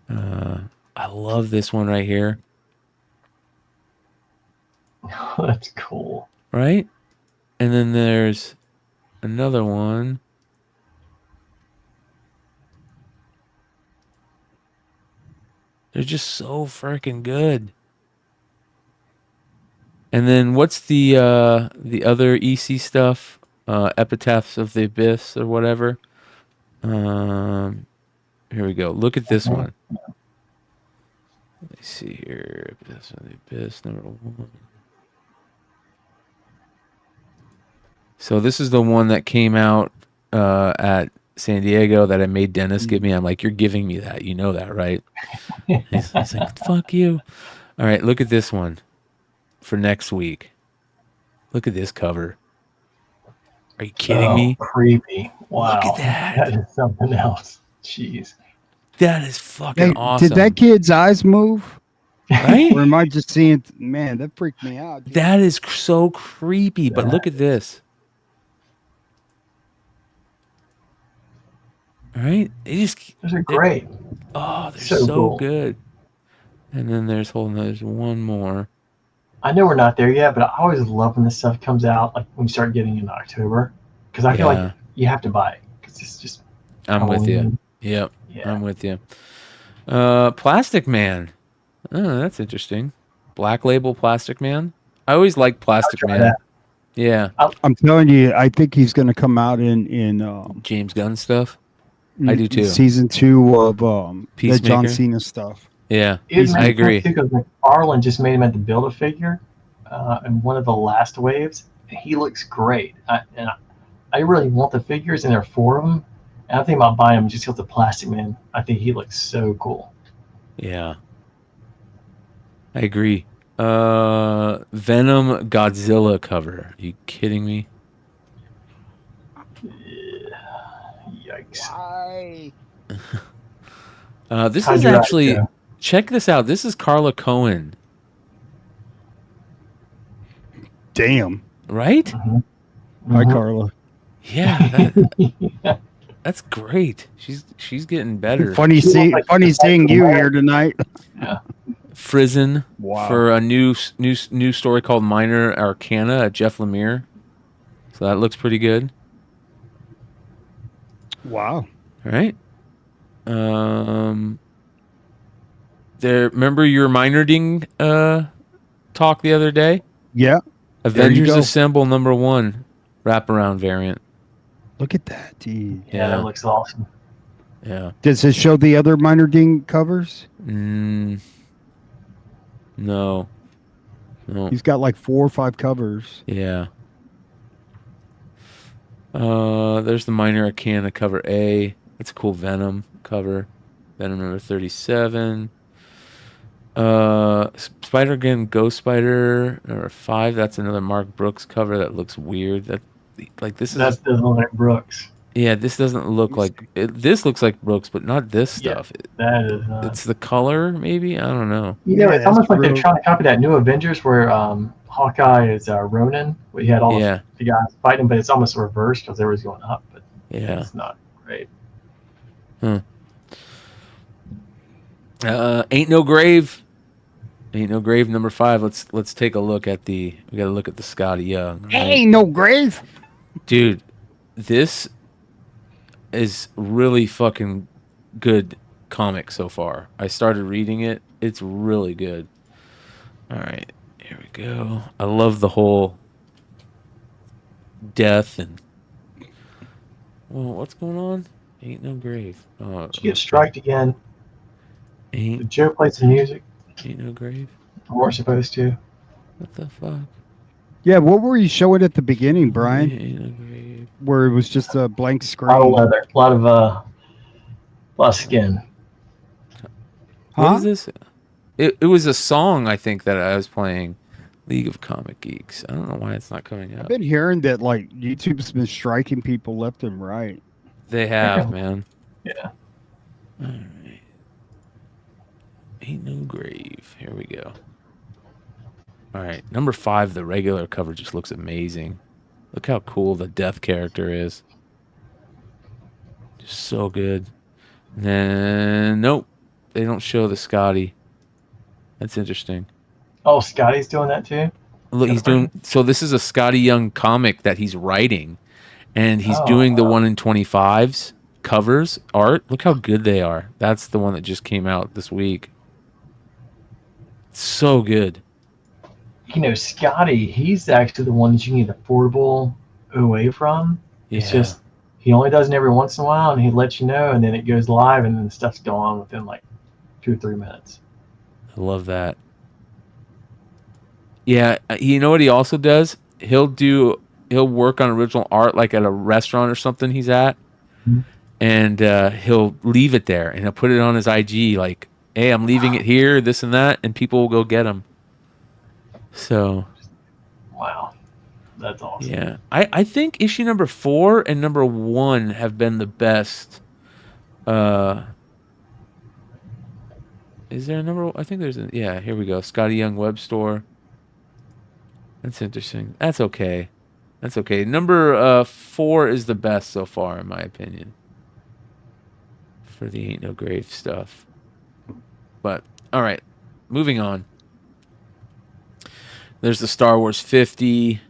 I love this one right here. That's cool. Right? And then there's another one. They're just so freaking good. And then what's the other EC stuff? Epitaphs of the Abyss or whatever. Here we go. Look at this one. Let me see here. Epitaphs of the Abyss, #1. So this is the one that came out at San Diego that I made Dennis give me. I'm like, you're giving me that. You know that, right? He's like, fuck you. All right, look at this one for next week. Look at this cover. Are you kidding me? Creepy. Wow. Look at that. That is something else. Jeez. That is fucking Hey, awesome. did that kid's eyes move? Right? Or am I just seeing? Man, that freaked me out. Dude. That is so creepy. But look at this. All right, Those are great. Oh, they're So so cool. good. And then there's one more. I know we're not there yet, but I always love when this stuff comes out, like when you start getting in October, because I feel like you have to buy it because it's just. I'm with you. Halloween. Yep, Yeah. I'm with you. Plastic Man. Oh, that's interesting. Black Label Plastic Man. I always like Plastic Man. that. Yeah. I'm telling you, I think he's going to come out in James Gunn stuff. I do too. Season 2 of the John Peacemaker. Cena stuff. Yeah, I agree. Because McFarlane just made him at the Build-A-Figure in one of the last waves. He looks great. I really want the figures, and there are 4 of them. And I think about buying them just because the Plastic Man. I think he looks so cool. Yeah. I agree. Venom Godzilla cover. Are you kidding me? Yikes. Why? This is actually... Check this out. This is Carla Cohen. Damn. Right? Hi, Carla. Yeah. That's great. She's getting better. Funny seeing you here tonight. Yeah. Frizen Wow. for a new story called Minor Arcana at Jeff Lemire. So that looks pretty good. Wow. All right. Remember your Minor Ding talk the other day? Yeah. Avengers Assemble #1 wraparound variant. Look at that, dude. Yeah, that looks awesome. Yeah. Does it show the other Minor Ding covers? No. He's got like 4 or 5 covers. Yeah. There's the Minor Arcana cover A. That's a cool Venom cover. Venom number 37. Spider again, Ghost Spider number 5. That's another Mark Brooks cover that looks weird. That this doesn't look like Brooks. Yeah, this doesn't look like this looks like Brooks, but not this stuff. That is. It's the color, maybe. I don't know. It's almost like they're trying to copy that new Avengers where Hawkeye is Ronin. We had all the guys fighting, but it's almost reversed because everybody's going up. But it's not great. Ain't No Grave. Ain't No Grave number 5. Let's take a look at we gotta look at the Scotty Young. Right? Ain't no grave. Dude, this is really fucking good comic so far. I started reading it. It's really good. All right, here we go. I love the whole death and what's going on? Ain't no grave. Oh, Did you get striked again? Did Joe play some music? Ain't no grave. We're supposed to. What the fuck? Yeah, what were you showing at the beginning, Brian? Ain't no grave. Where it was just a blank screen. A lot of leather, a lot of skin. What is this? It was a song, I think, that I was playing. League of Comic Geeks. I don't know why it's not coming up. I've been hearing that like YouTube's been striking people left and right. They have, man. Yeah. All right. Ain't no grave. Here we go. All right, number 5. The regular cover just looks amazing. Look how cool the death character is. Just so good. And then nope, they don't show the Scotty. That's interesting. Oh, Scotty's doing that too? Look, he's doing so. This is a Scotty Young comic that he's writing, and he's doing the 1 in 25s covers art. Look how good they are. That's the one that just came out this week. So good. You know, Scotty, he's actually the one that you need affordable OA from. Yeah. It's just he only does it every once in a while, and he lets you know, and then it goes live, and then the stuff's gone within like 2 or 3 minutes. I love that. Yeah, you know what he also does? He'll work on original art like at a restaurant or something he's at, and he'll leave it there, and he'll put it on his IG like, hey, I'm leaving it here, this and that, and people will go get him. So, wow, that's awesome. Yeah, I think issue number 4 and number 1 have been the best Is there a number? I think there's a... Yeah, here we go. Scotty Young Web Store. That's interesting. That's okay. That's okay. Number 4 is the best so far, in my opinion. For the Ain't No Grave stuff. But, alright. Moving on. There's the Star Wars 50.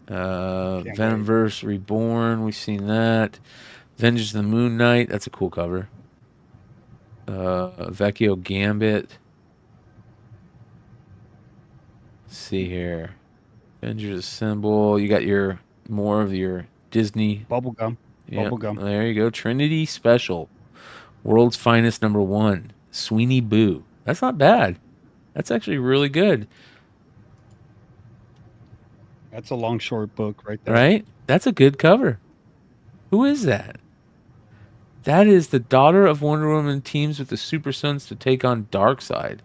Venomverse Reborn. We've seen that. Vengeance of the Moon Knight. That's a cool cover. Vecchio Gambit. Let's see here. Avengers Assemble. You got your more of your Disney bubblegum. Yeah, Bubblegum. there you go. Trinity Special. World's Finest #1. Sweeney Boo. That's not bad. That's actually really good. That's a long short book right there. Right? That's a good cover. Who is that? That is the daughter of Wonder Woman teams with the Super Sons to take on Darkseid.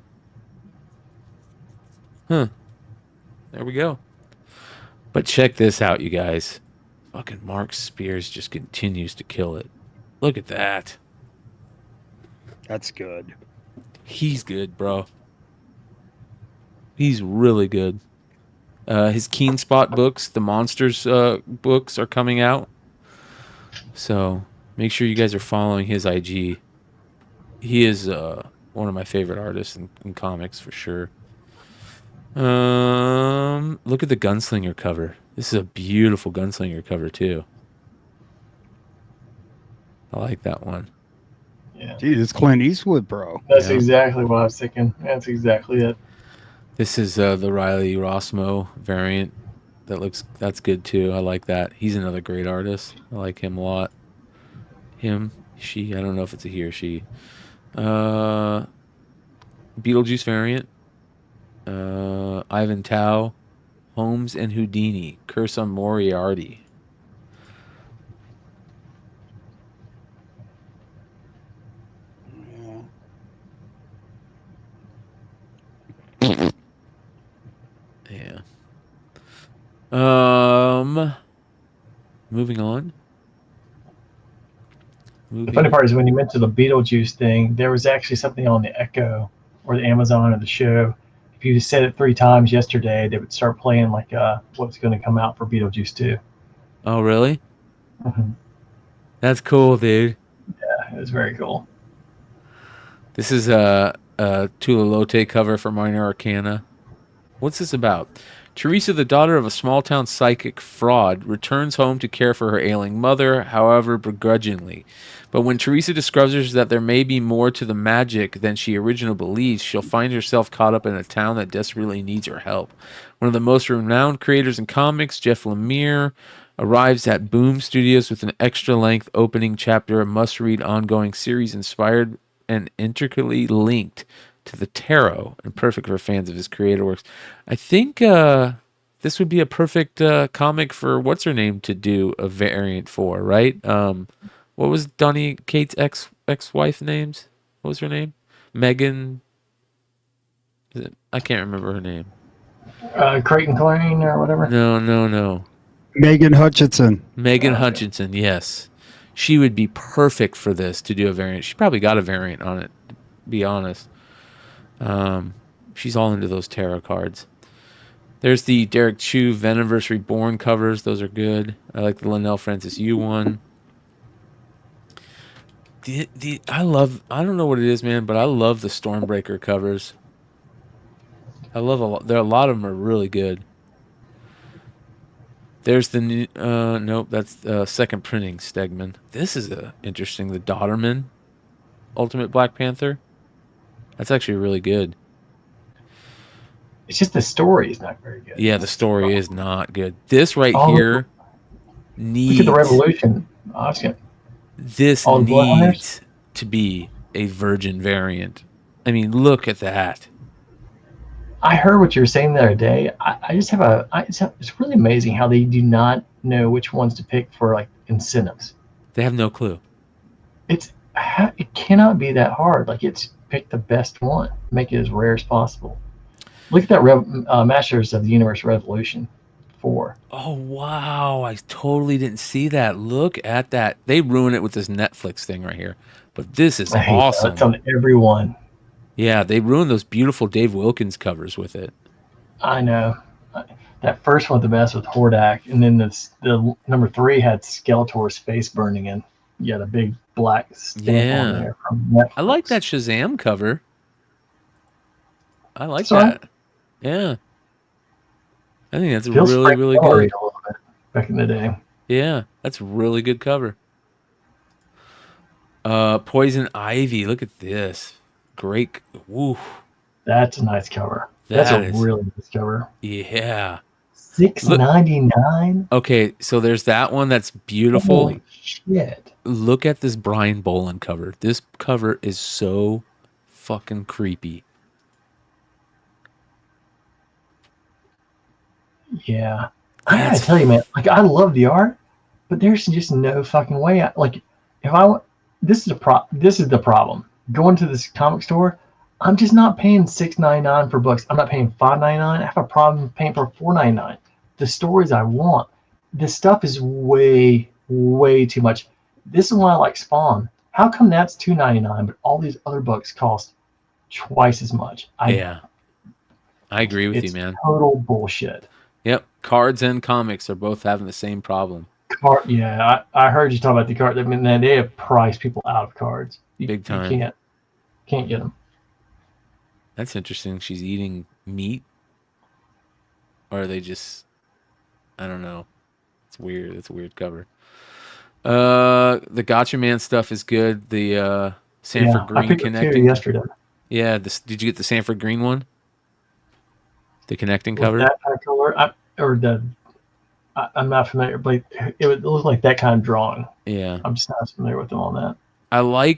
Huh. There we go. But check this out, you guys. Fucking Mark Spears just continues to kill it. Look at that. That's good. He's good, bro. He's really good. His Keen Spot books, the Monsters books are coming out. So make sure you guys are following his IG. He is one of my favorite artists in comics for sure. Look at the Gunslinger cover. This is a beautiful Gunslinger cover too. I like that one. Yeah. Dude, it's Clint Eastwood, bro. That's exactly what I was thinking. That's exactly it. This is the Riley Rossmo variant. That's good too. I like that. He's another great artist. I like him a lot. Him, she, I don't know if it's a he or she. Beetlejuice variant. Ivan Tao, Holmes and Houdini, Curse on Moriarty. Yeah. Moving on. The funny part is when you mentioned the Beetlejuice thing, there was actually something on the Echo or the Amazon or the show. If you said it 3 times yesterday, they would start playing like what's going to come out for Beetlejuice 2. Oh, really? Mm-hmm. That's cool, dude. Yeah, it was very cool. This is a Tula Lote cover for Minor Arcana. What's this about? Teresa, the daughter of a small-town psychic fraud, returns home to care for her ailing mother, however begrudgingly. But when Teresa discovers that there may be more to the magic than she originally believes, she'll find herself caught up in a town that desperately needs her help. One of the most renowned creators in comics, Jeff Lemire, arrives at Boom Studios with an extra-length opening chapter, a must-read ongoing series inspired and intricately linked to the tarot and perfect for fans of his creative works. I think this would be a perfect comic for what's-her-name to do a variant for, right? What was Donnie Cates' ex-wife names? What was her name? Megan? I can't remember her name. Creighton Klein or whatever? No. Megan Hutchinson. Megan Hutchinson, yes. She would be perfect for this to do a variant. She probably got a variant on it, to be honest. She's all into those tarot cards. There's the Derek Chu Venomverse Reborn covers. Those are good. I like the Linnell Francis Yu one. I don't know what it is, man, but I love the Stormbreaker covers. I love a lot of them are really good. There's the new, nope, that's second printing Stegman. This is interesting. The Dodderman Ultimate Black Panther. That's actually really good. It's just the story is not very good. Yeah, the story is not good. This right here needs... Look at the Revolution. This needs to be a Virgin variant. I mean, look at that. I heard what you were saying the other day. I just have it's really amazing how they do not know which ones to pick for like incentives. They have no clue. It cannot be that hard. Like it's pick the best one, make it as rare as possible. Look at that Masters of the Universe Revolution 4. Oh wow, I totally didn't see that. Look at that. They ruin it with this Netflix thing right here. But this is awesome. It's on every one. Yeah, they ruined those beautiful Dave Wilkins covers with it. I know. That first one, the best with Hordak, and then the number 3 had Skeletor's face burning in. You had a big black stamp on there from Netflix. I like that Shazam cover. I like that. Yeah. I think that's really, really good. A little bit back in the day. Yeah, that's a really good cover. Poison Ivy. Look at this. Great. Woo. That's a nice cover. That's a really nice cover. Yeah. $6.99. Okay, so there's that one that's beautiful. Holy shit. Look at this Brian Boland cover. This cover is so fucking creepy. Yeah. I gotta tell you, man, like, I love the art, but there's just no fucking way. This is the problem. Going to this comic store, I'm just not paying $6.99 for books. I'm not paying $5.99. I have a problem paying for $4.99. The stories I want. This stuff is way, way too much. This is why I like Spawn. How come that's $2.99, but all these other books cost twice as much? I agree with you, man. Total bullshit. Yep, cards and comics are both having the same problem. I heard you talk about the card. I mean, they have priced people out of cards. Big time. You can't get them. That's interesting. She's eating meat, or are they just? I don't know. It's weird. It's a weird cover. The Gotcha Man stuff is good. The Sanford Green connecting yesterday. Yeah. Did you get the Sanford Green one? The connecting cover. That kind of color, I'm not familiar, but it would look like that kind of drawing. Yeah. I'm just not familiar with them on that.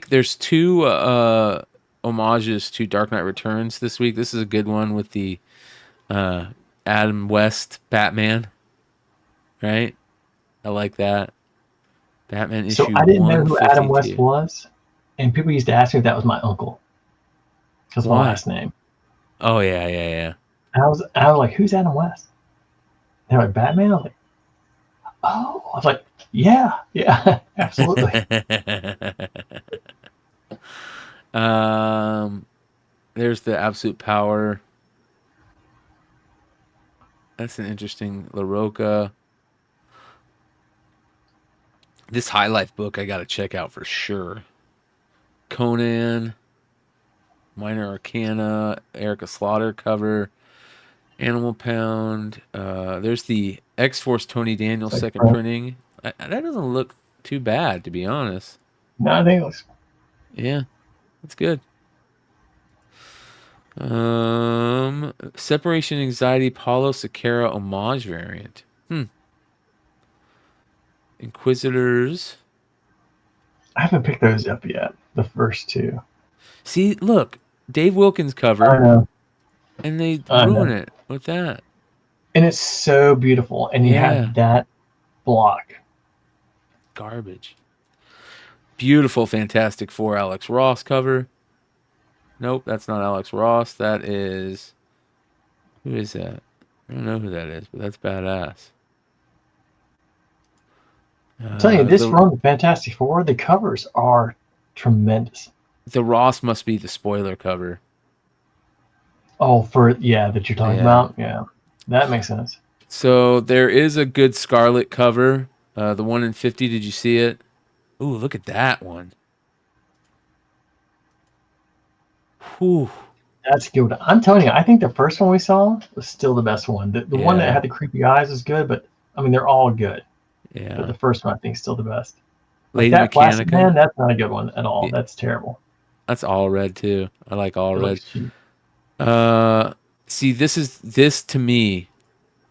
There's 2 homages to Dark Knight Returns this week. This is a good one with the Adam West Batman. Right? I like that. Batman issue. So I didn't know who Adam West was, and people used to ask me if that was my uncle. Because my last name. Oh yeah. And I was like, who's Adam West? They're like, Batman? I was like, oh. I was like, yeah, absolutely. There's the Absolute Power. That's an interesting LaRocca. This High Life book I got to check out for sure. Conan, Minor Arcana, Erica Slaughter cover, Animal Pound. There's the X-Force Tony Daniels second printing. That doesn't look too bad, to be honest. No, I think it looks... Yeah, that's good. Separation Anxiety Paulo Sequeira homage variant. Inquisitors. I haven't picked those up yet. The first 2. See, look, Dave Wilkins cover. I know. And they ruin it with that. And it's so beautiful. And you have that block. Garbage. Beautiful Fantastic Four Alex Ross cover. Nope, that's not Alex Ross. That is... Who is that? I don't know who that is, but that's badass. I'm telling you, this run of Fantastic Four, the covers are tremendous. The Ross must be the spoiler cover. Oh, that you're talking about? Yeah, that makes sense. So there is a good Scarlet cover. The one in 50, did you see it? Ooh, look at that one. Whew. That's a good one. I'm telling you, I think the first one we saw was still the best one. The one that had the creepy eyes was good, but I mean, they're all good. Yeah. But the first one, I think, is still the best. Lady that Plastic Mechanica. Man, that's not a good one at all. That's terrible. That's all red too. I like all red. Cheap. See, this to me,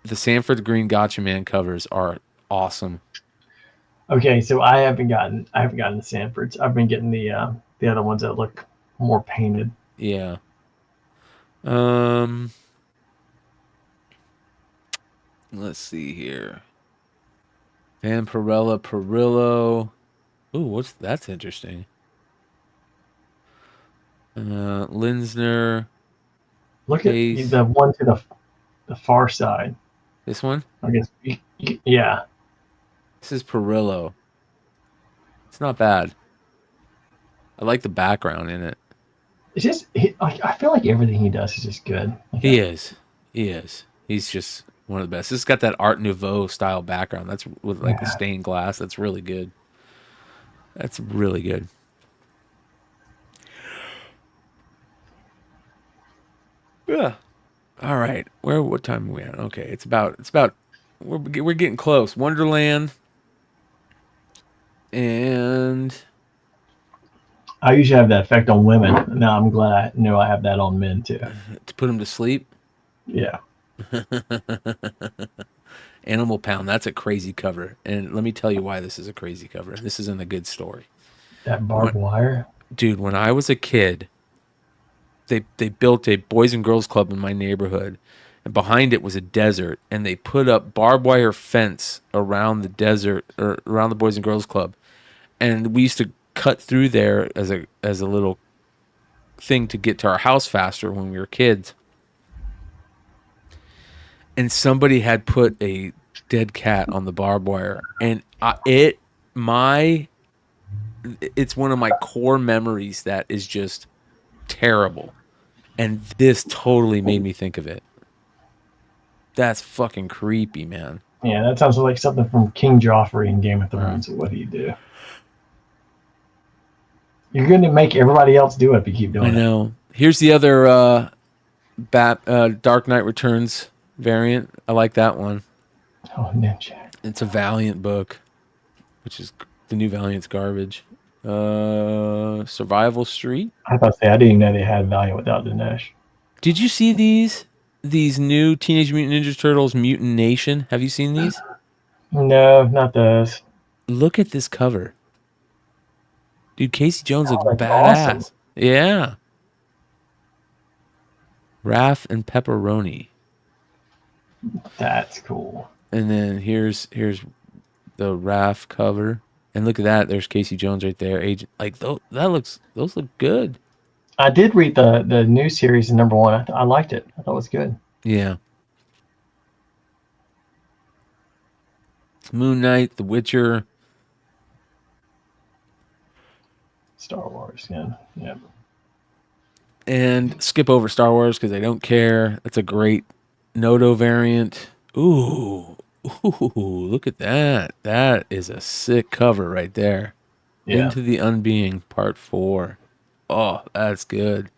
the Sanford Green Gotcha Man covers are awesome. Okay, so I haven't gotten the Sanfords. I've been getting the other ones that look more painted. Yeah. Let's see here. Van Perillo. Ooh, that's interesting. Linsner. Look at the one to the far side. This one? I guess. Yeah. This is Perillo. It's not bad. I like the background in it. It's just I feel like everything he does is just good. He is. He's just one of the best. It's got that Art Nouveau style background. That's with like the stained glass. That's really good. That's really good. Yeah. All right. What time are we at? Okay. It's about we're getting close. Wonderland. And I usually have that effect on women. Now I'm glad I know I have that on men too. To put them to sleep? Yeah. Animal Pound. That's a crazy cover. And let me tell you why this is a crazy cover. This isn't a good story. That barbed wire? Dude, when I was a kid, they built a Boys and Girls Club in my neighborhood. And behind it was a desert. And they put up barbed wire fence around the desert, or around the Boys and Girls Club. And we used to cut through there as a little thing to get to our house faster when we were kids. And somebody had put a dead cat on the barbed wire, and it's one of my core memories that is just terrible. And this totally made me think of it. That's fucking creepy, man. Yeah, that sounds like something from King Joffrey in Game of Thrones. What do you do? You're going to make everybody else do it if you keep doing it. I know. Here's the other Dark Knight Returns variant. I like that one. Oh, Ninja. It's a Valiant book, which is the new Valiant's garbage. Survival Street. I was about to say, I didn't even know they had Valiant without Dinesh. Did you see these new Teenage Mutant Ninja Turtles Mutant Nation? Have you seen these? No, not those. Look at this cover. Dude, Casey Jones looks badass. Awesome. Yeah. Raph and Pepperoni. That's cool. And then here's the Raph cover. And look at that. There's Casey Jones right there. Agent, like those look good. I did read the new series #1. I liked it. I thought it was good. Yeah. Moon Knight, The Witcher. Star Wars, yeah. And skip over Star Wars because I don't care. That's a great Noto variant. Ooh, look at that. That is a sick cover right there. Yeah. Into the Unbeing, Part 4. Oh, that's good.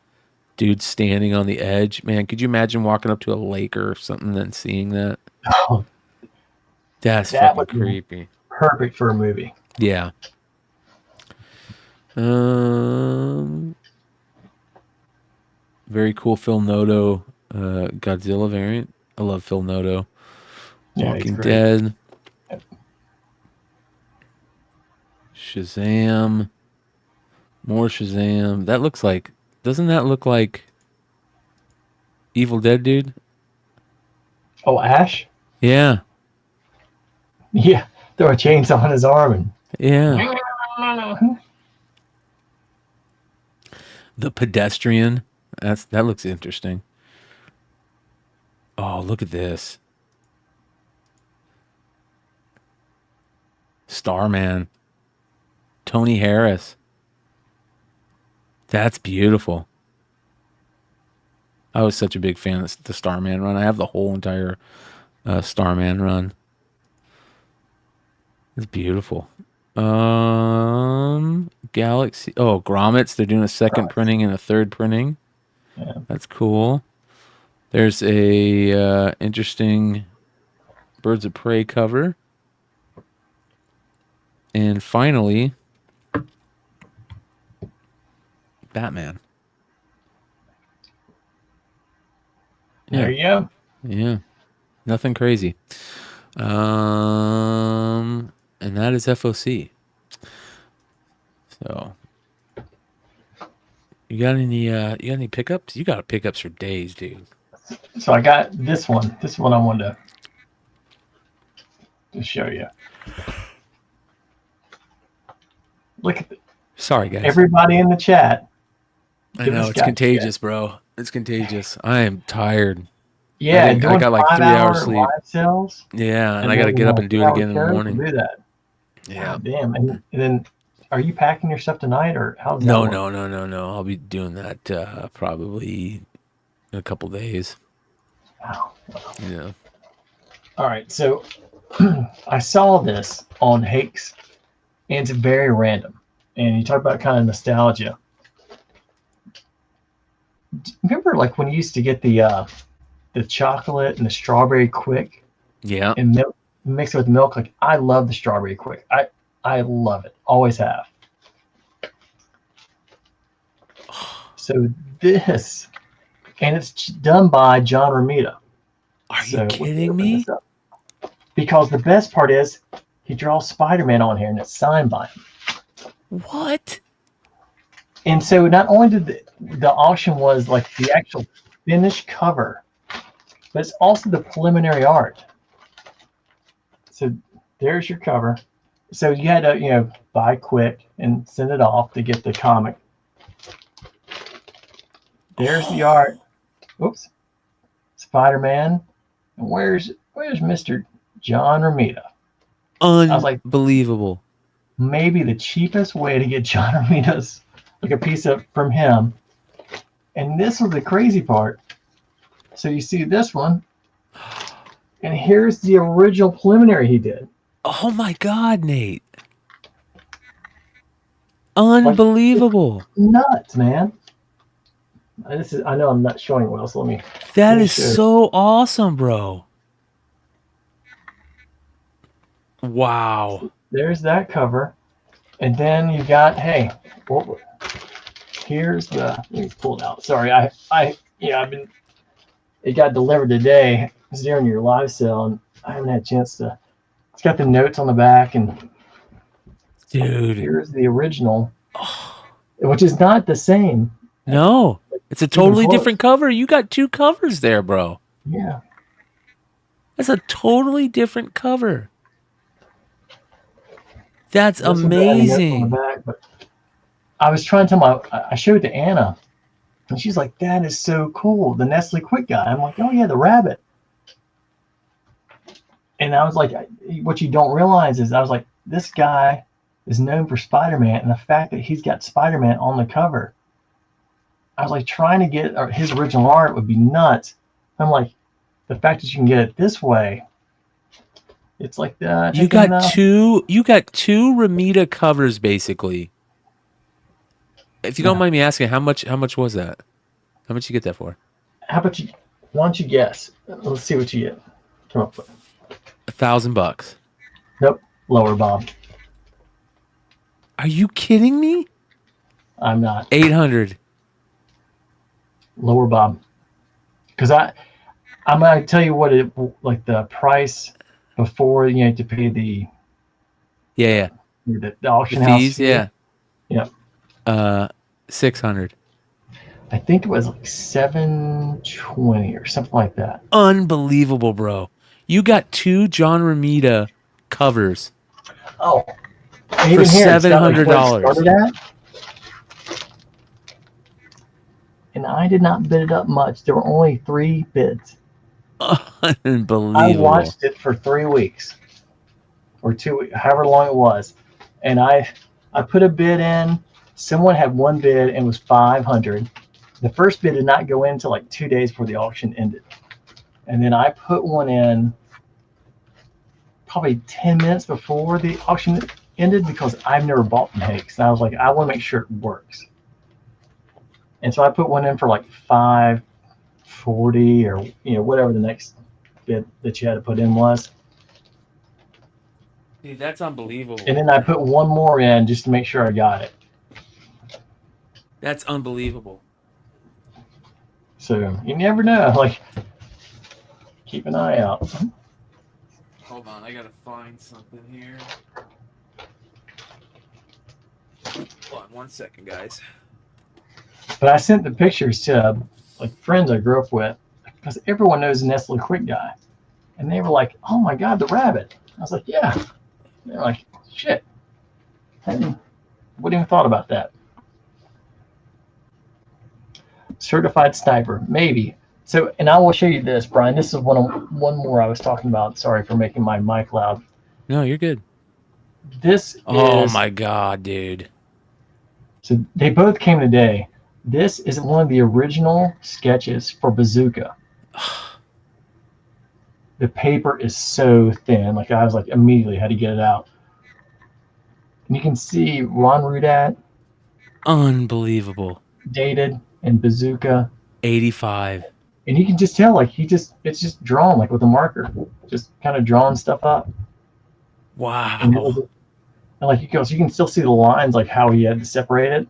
Dude standing on the edge. Man, could you imagine walking up to a lake or something and seeing that? Oh, that's that fucking creepy. Perfect for a movie. Yeah. Very cool Phil Noto Godzilla variant. I love Phil Noto. Yeah, Walking Dead. Shazam. More Shazam. Doesn't that look like Evil Dead, dude? Oh, Ash? Yeah. Yeah. Throw a chainsaw on his arm and yeah. The Pedestrian. That looks interesting. Oh, look at this. Starman. Tony Harris. That's beautiful. I was such a big fan of the Starman run. I have the whole entire Starman run. It's beautiful. Galaxy. Oh, Grommets. They're doing a second printing and a third printing. Yeah. That's cool. There's a interesting Birds of Prey cover. And finally, Batman. There you go. Yeah. Nothing crazy. And that is FOC. So you got any pickups? You got pickups for days, dude. So I got this one. This one I wanted to show you. Look at Sorry, guys. Everybody in the chat. I know it's contagious, bro. It's contagious. I am tired. Yeah, I got like 3 hours sleep. Live sales, yeah, and I got to get up and do it again in the morning. Do that. Yeah. God damn. And then Are you packing your stuff tonight, or how's that No, work? no. I'll be doing that probably in a couple days. Wow. Yeah. All right, so I saw this on Hakes, and it's very random. And you talk about kind of nostalgia. Remember, like when you used to get the chocolate and the strawberry quick, Yeah. and milk, mix it with milk. Like I love the strawberry quick. I love it. Always have. So this, and it's done by John Romita. Are you kidding me? Because the best part is he draws Spider-Man on here and it's signed by him. What? And so not only did the auction was like the actual finished cover, but it's also the preliminary art. So there's your cover. So you had to, buy quick and send it off to get the comic. There's the art. Oops. Spider-Man. And where's Mr. John Romita? Unbelievable. Maybe the cheapest way to get John Romita's like a piece from him. And this was the crazy part. So you see this one, and here's the original preliminary he did. Oh my God, Nate! Unbelievable. Like, nuts, man. I know I'm not showing well, so let me. That is so awesome, bro. Wow. There's that cover, and then you got here's the. Let me pull it out. Sorry, it got delivered today. It's during your live sale, and I haven't had a chance to. It's got the notes on the back, and dude, here's the original, which is not the same. No, it's a totally different cover. You got two covers there, bro. Yeah, that's a totally different cover. That's amazing. On the back, but I was trying to tell I showed it to Anna, and she's like, "That is so cool." The Nestle Quick guy. I'm like, "Oh yeah, the rabbit." And I was like, what you don't realize is, I was like, this guy is known for Spider-Man, and the fact that he's got Spider-Man on the cover, I was like, trying to get his original art would be nuts. I'm like, the fact that you can get it this way, it's like that. You got two Romita covers, basically. If you don't mind me asking, how much was that? How much you get that for? Why don't you guess? Let's see what you get. Come up with. $1,000. Nope. Lower, Bob. Are you kidding me? I'm not. 800. Lower, Bob. Because I'm gonna tell you what the price before you have to pay the the auction house fees. Yeah. Yep. 600. I think it was like 720 or something like that. Unbelievable, bro. You got two John Romita covers. Oh, for $700. And I did not bid it up much. There were only 3 bids. Unbelievable. I watched it for 3 weeks or 2 weeks, however long it was, and I put a bid in. Someone had one bid and it was 500. The first bid did not go in until like 2 days before the auction ended. And then I put one in probably 10 minutes before the auction ended, because I've never bought from Hakes. And I was like, I want to make sure it works. And so I put one in for like $540 or whatever the next bid that you had to put in was. Dude, that's unbelievable. And then I put one more in just to make sure I got it. That's unbelievable. So you never know. Like, keep an eye out. Hold on, I gotta find something here. Hold on 1 second, guys. But I sent the pictures to like friends I grew up with, because everyone knows the Nestle Quick guy, and they were like, "Oh my God, the rabbit!" I was like, "Yeah." They're like, "Shit, wouldn't even thought about that." Certified sniper, maybe. So, and I will show you this, Brian. This is one more I was talking about. Sorry for making my mic loud. No, you're good. This Oh is, my god, dude. so they both came today. This is one of the original sketches for Bazooka. The paper is so thin. Like I was like immediately had to get it out. And you can see Ron Rudat Unbelievable. dated and Bazooka 85. And you can just tell like it's just drawn like with a marker, just kind of drawing stuff up. Wow. And like you go, so you can still see the lines like how he had to separate it,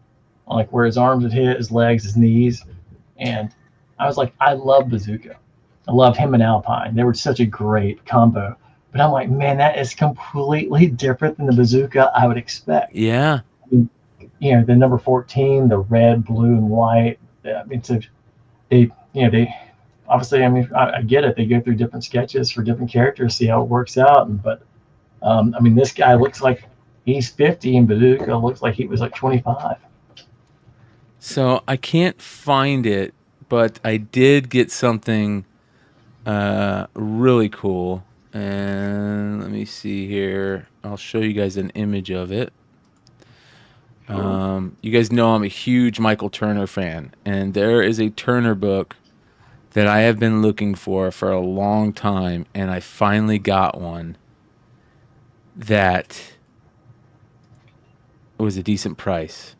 like where his arms would hit, his legs, his knees. And I was like, I love Bazooka. I love him and Alpine. They were such a great combo. But I'm like, man, that is completely different than the Bazooka I would expect. Yeah. I mean, you know, the number 14, the red, blue, and white. I mean, so they obviously, I mean, I get it. They go through different sketches for different characters, see how it works out. But I mean, this guy looks like he's 50, and Bazooka looks like he was like 25. So I can't find it, but I did get something really cool. And let me see here. I'll show you guys an image of it. You guys know I'm a huge Michael Turner fan, and there is a Turner book that I have been looking for a long time, and I finally got one that was a decent price.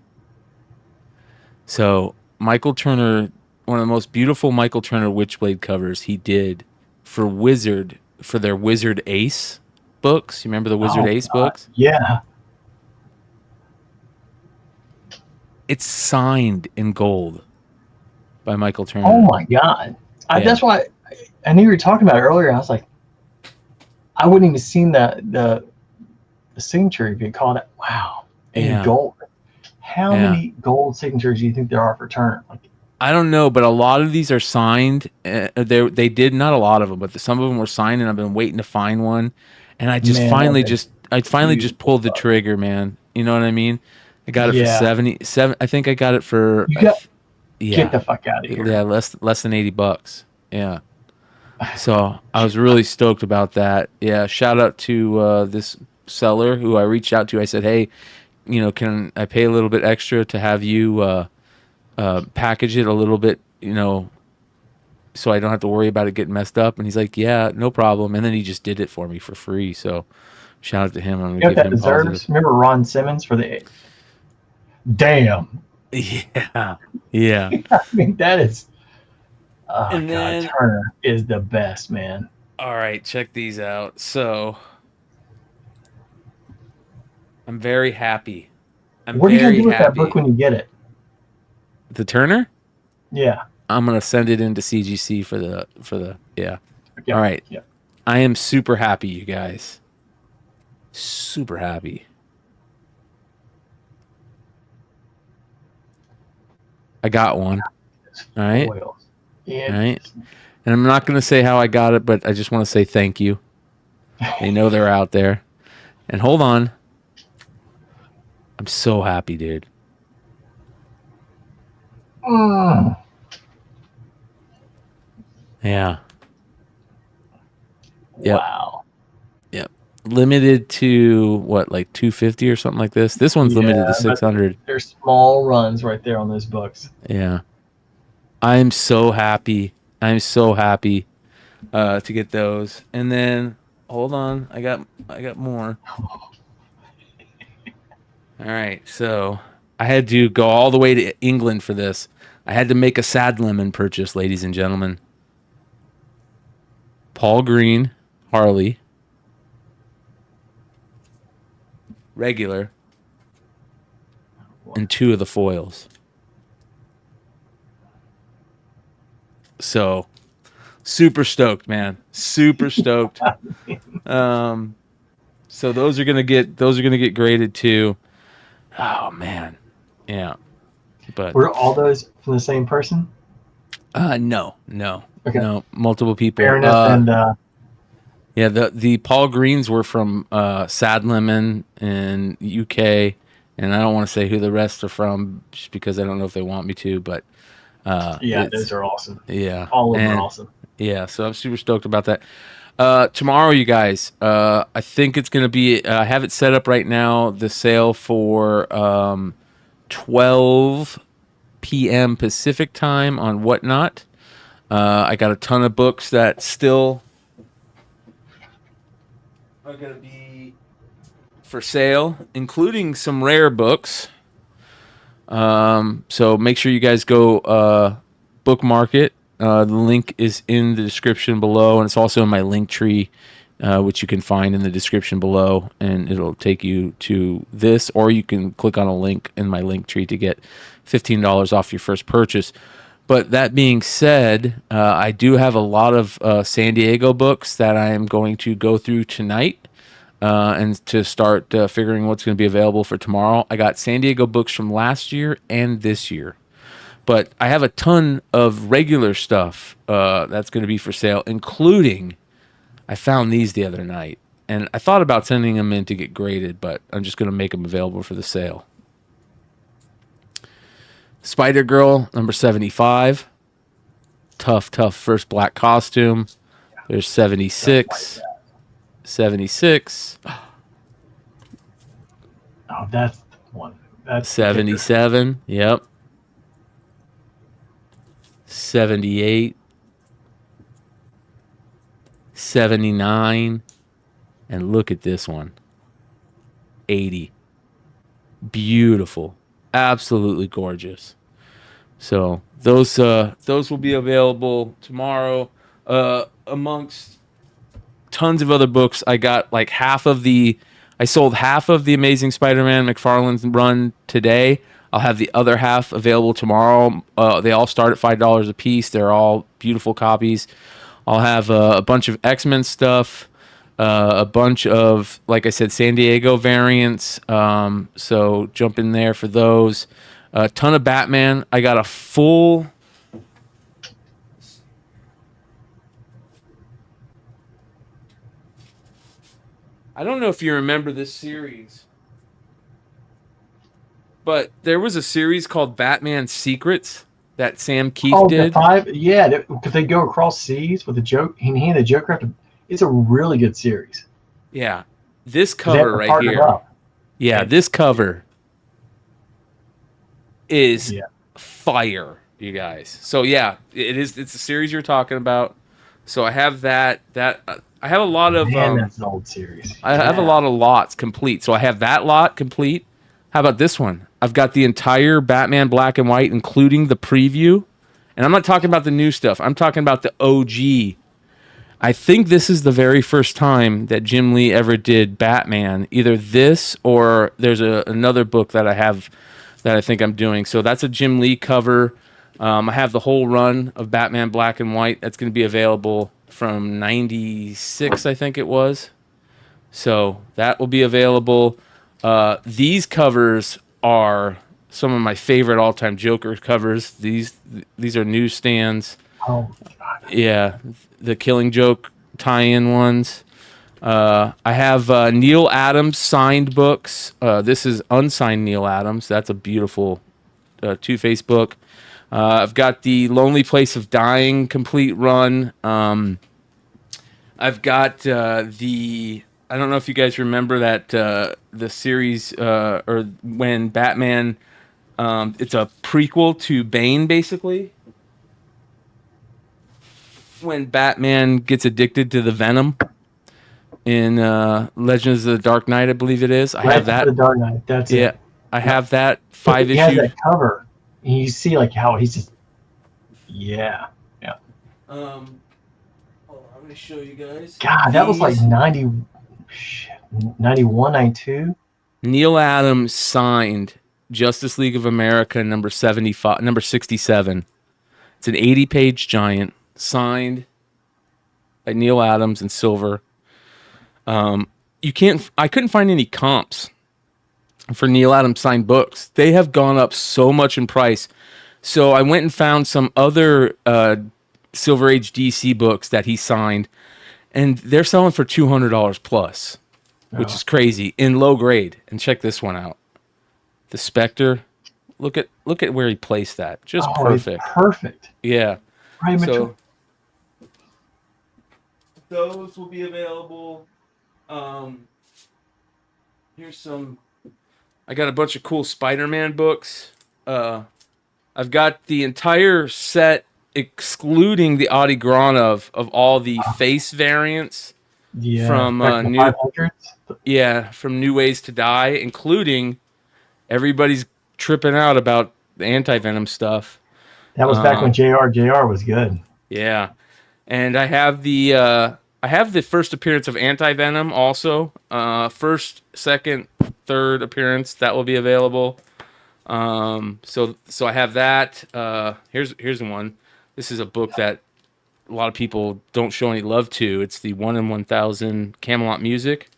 So Michael Turner, one of the most beautiful Michael Turner Witchblade covers he did for Wizard, for their Wizard Ace books. You remember the Wizard Ace books? Yeah. It's signed in gold by Michael Turner. Oh my God. That's why I knew you were talking about it earlier. I was like, I wouldn't even seen the signature if you called it. Wow. In gold. How many gold signatures do you think there are for Turner? Like, I don't know, but a lot of these are signed. They did, not a lot of them, but some of them were signed, and I've been waiting to find one. And I just finally just pulled the trigger, man. You know what I mean? I got it for 77. I think I got it for. Get the fuck out of here. Yeah, less than $80. Yeah. So I was really stoked about that. Yeah. Shout out to this seller who I reached out to. I said, hey, you know, can I pay a little bit extra to have you package it a little bit, you know, so I don't have to worry about it getting messed up? And he's like, yeah, no problem. And then he just did it for me for free. So shout out to him. I'm gonna give him deserves. Remember Ron Simmons for the. Damn. Yeah. Yeah. I mean, that is. Oh, and God, Turner is the best, man. All right, check these out. So, I'm very happy. What are you gonna do with that book when you get it? The Turner? Yeah. I'm gonna send it into CGC for the yeah. Okay. All right. Yeah. I am super happy, you guys. Super happy. I got one. All right. Yeah. All right. And I'm not going to say how I got it, but I just want to say thank you. They know they're out there. And hold on. I'm so happy, dude. Yeah. Yep. Wow. Yep. Limited to what, like 250 or something like this? This one's limited to 600. There's small runs right there on those books. Yeah. I'm so happy. I'm so happy to get those. And then hold on, I got more. All right, so I had to go all the way to England for this. I had to make a Sad Lemon purchase, ladies and gentlemen. Paul Green, Harley, regular, and 2 of the foils. So, super stoked, man. Super stoked. So those are gonna get graded too. Oh man, yeah. But were all those from the same person? No, okay. No, multiple people. Fair enough. And yeah, the Paul Greens were from Sad Lemon in UK, and I don't want to say who the rest are from, just because I don't know if they want me to, but. Yeah, those are awesome. Yeah, all of them are awesome. Yeah, so I'm super stoked about that. Tomorrow, you guys, I think it's going to be, I have it set up right now, the sale for 12 p.m. Pacific time on Whatnot. I got a ton of books that still are going to be for sale, including some rare books. So make sure you guys go bookmark it. The link is in the description below, and it's also in my link tree, which you can find in the description below, and it'll take you to this, or you can click on a link in my link tree to get $15 off your first purchase. But that being said, I do have a lot of San Diego books that I am going to go through tonight, and to start figuring what's going to be available for tomorrow. I got San Diego books from last year and this year. But I have a ton of regular stuff that's going to be for sale, including I found these the other night. And I thought about sending them in to get graded, but I'm just going to make them available for the sale. Spider-Girl, number 75. Tough first black costume. There's 76. 76. Oh, that's the one. That's 77. Yep. 78, 79, and look at this one, 80. Beautiful, absolutely gorgeous. So those will be available tomorrow, amongst tons of other books. I got like I sold half of the Amazing Spider-Man McFarlane's run today. I'll have the other half available tomorrow. They all start at $5 a piece. They're all beautiful copies. I'll have a bunch of X-Men stuff, a bunch of, like I said, San Diego variants. So jump in there for those. A ton of Batman. I got a full... I don't know if you remember this series, but there was a series called Batman Secrets that Sam Keith did. The 5, yeah. Could they go across seas with the joke? He and the Joker have to. It's a really good series. Yeah, this cover right here. Yeah, this cover is fire, you guys. So yeah, it is. It's a series you're talking about. So I have that. I have a lot of. That's an old series. I have a lot of lots complete. So I have that lot complete. How about this one? I've got the entire Batman black and white, including the preview. And I'm not talking about the new stuff. I'm talking about the OG. I think this is the very first time that Jim Lee ever did Batman. Either this or there's another book that I have that I think I'm doing. So that's a Jim Lee cover. I have the whole run of Batman black and white. That's going to be available from 96, I think it was. So that will be available. These covers are some of my favorite all-time Joker covers. These are newsstands. Oh, God. Yeah, the Killing Joke tie-in ones. I have Neil Adams signed books. This is unsigned Neil Adams. That's a beautiful Two-Face book. I've got the Lonely Place of Dying complete run. I've got I don't know if you guys remember that the series or when Batman, it's a prequel to Bane, basically. When Batman gets addicted to the venom in Legends of the Dark Knight, I believe it is. I have that. The Dark Knight. That's it. Yeah, I have that 5 issue. He has that cover. And you see like how he's just. Yeah. Hold on, I'm gonna show you guys. God, that was like 91, 92. Neil Adams signed Justice League of America number 75, number 67. It's an 80-page giant signed by Neil Adams in silver. I couldn't find any comps for Neil Adams signed books. They have gone up so much in price. So I went and found some other Silver Age DC books that he signed, and they're selling for $200 plus, which is crazy in low grade. And check this one out, the Spectre. Look at where he placed that. Just perfect. Perfect. Yeah. Right, so those will be available. Here's some. I got a bunch of cool Spider-Man books. I've got the entire set, excluding the Adi Gran of all the face variants from from New Ways to Die, including everybody's tripping out about the anti-venom stuff. That was back when JR was good. Yeah, and I have the first appearance of anti-venom also. First, second, third appearance that will be available. So I have that. Here's one. This is a book that a lot of people don't show any love to. It's the 1 in 1000 Camelot music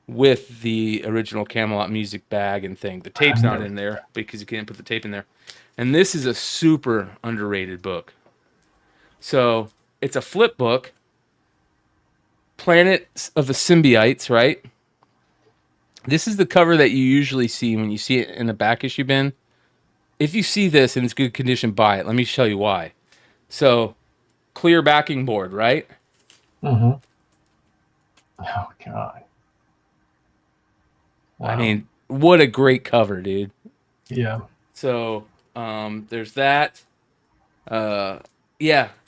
with the original Camelot music bag and thing. The tape's not in there because you can't put the tape in there. And this is a super underrated book. So it's a flip book. Planet of the Symbiotes, right? This is the cover that you usually see when you see it in the back issue bin. If you see this and it's good condition, buy it. Let me show you why. So, clear backing board, right? Mm-hmm. Oh, God. Wow. I mean, what a great cover, dude. Yeah. So, there's that. A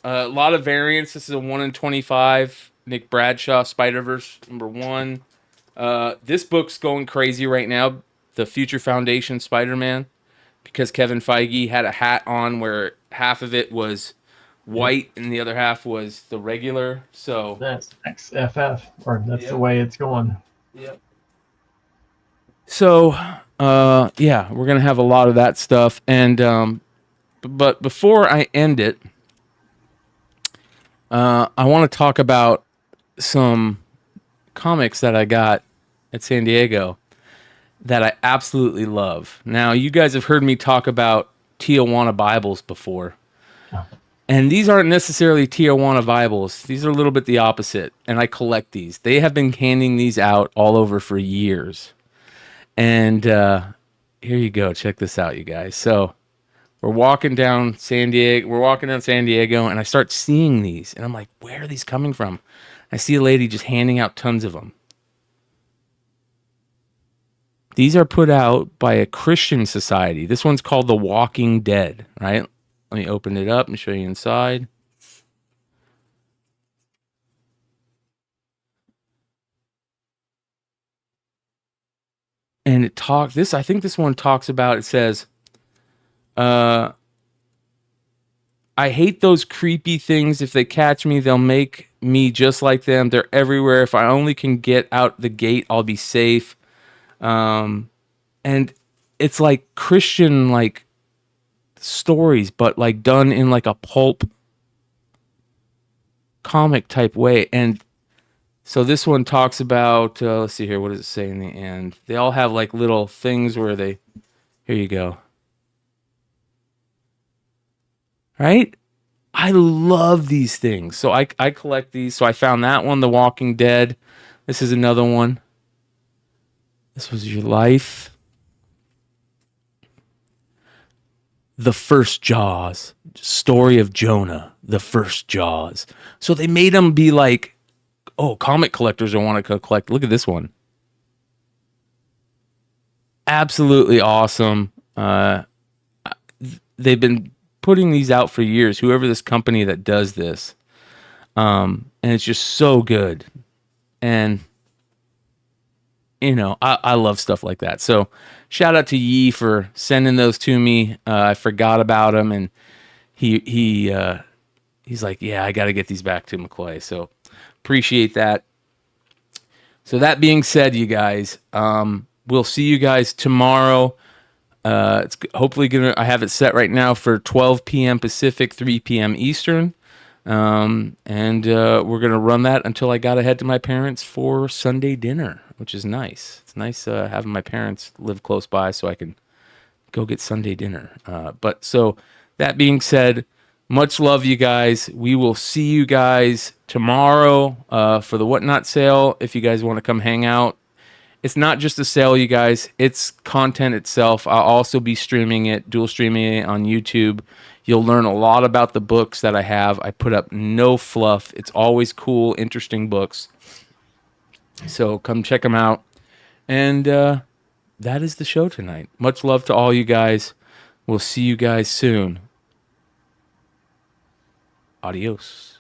lot of variants. This is a 1 in 25 Nick Bradshaw Spider-Verse #1. This book's going crazy right now, the Future Foundation Spider-Man, because Kevin Feige had a hat on where half of it was white and the other half was the regular. So that's XFF, or that's the way it's going. Yep. So, we're gonna have a lot of that stuff, and but before I end it, I want to talk about some comics that I got at San Diego that I absolutely love. Now, you guys have heard me talk about Tijuana Bibles before. And these aren't necessarily Tijuana Bibles. These are a little bit the opposite. And I collect these. They have been handing these out all over for years. And here you go. Check this out, you guys. So we're walking down San Diego, and I start seeing these. And I'm like, where are these coming from? I see a lady just handing out tons of them. These are put out by a Christian society. This one's called The Walking Dead, right? Let me open it up and show you inside. And it talks, I think this one talks about, it says, I hate those creepy things. If they catch me, they'll make me just like them. They're everywhere. If I only can get out the gate, I'll be safe. And it's like Christian, like, stories, but like done in like a pulp comic type way. And so this one talks about, let's see here, what does it say in the end? They all have like little things where here you go. Right? I love these things. So I collect these. So I found that one, The Walking Dead. This is another one. This Was Your Life. The First Jaws. Story of Jonah. The First Jaws. So they made them be like, oh, comic collectors will want to collect. Look at this one. Absolutely awesome. They've been putting these out for years, whoever this company that does this. And it's just so good. And, you know, I love stuff like that. So shout out to Yee for sending those to me. I forgot about him, and he's like, yeah, I got to get these back to McClay. So appreciate that. So that being said, you guys, we'll see you guys tomorrow. It's hopefully I have it set right now for 12 p.m. Pacific, 3 p.m. Eastern. And we're going to run that until I got to head to my parents for Sunday dinner, which is nice. It's nice having my parents live close by so I can go get Sunday dinner. But so that being said, much love, you guys. We will see you guys tomorrow for the Whatnot sale. If you guys want to come hang out, it's not just a sale, you guys. It's content itself. I'll also be streaming it, dual streaming it on YouTube. You'll learn a lot about the books that I have. I put up no fluff. It's always cool, interesting books. So come check them out. And that is the show tonight. Much love to all you guys. We'll see you guys soon. Adios.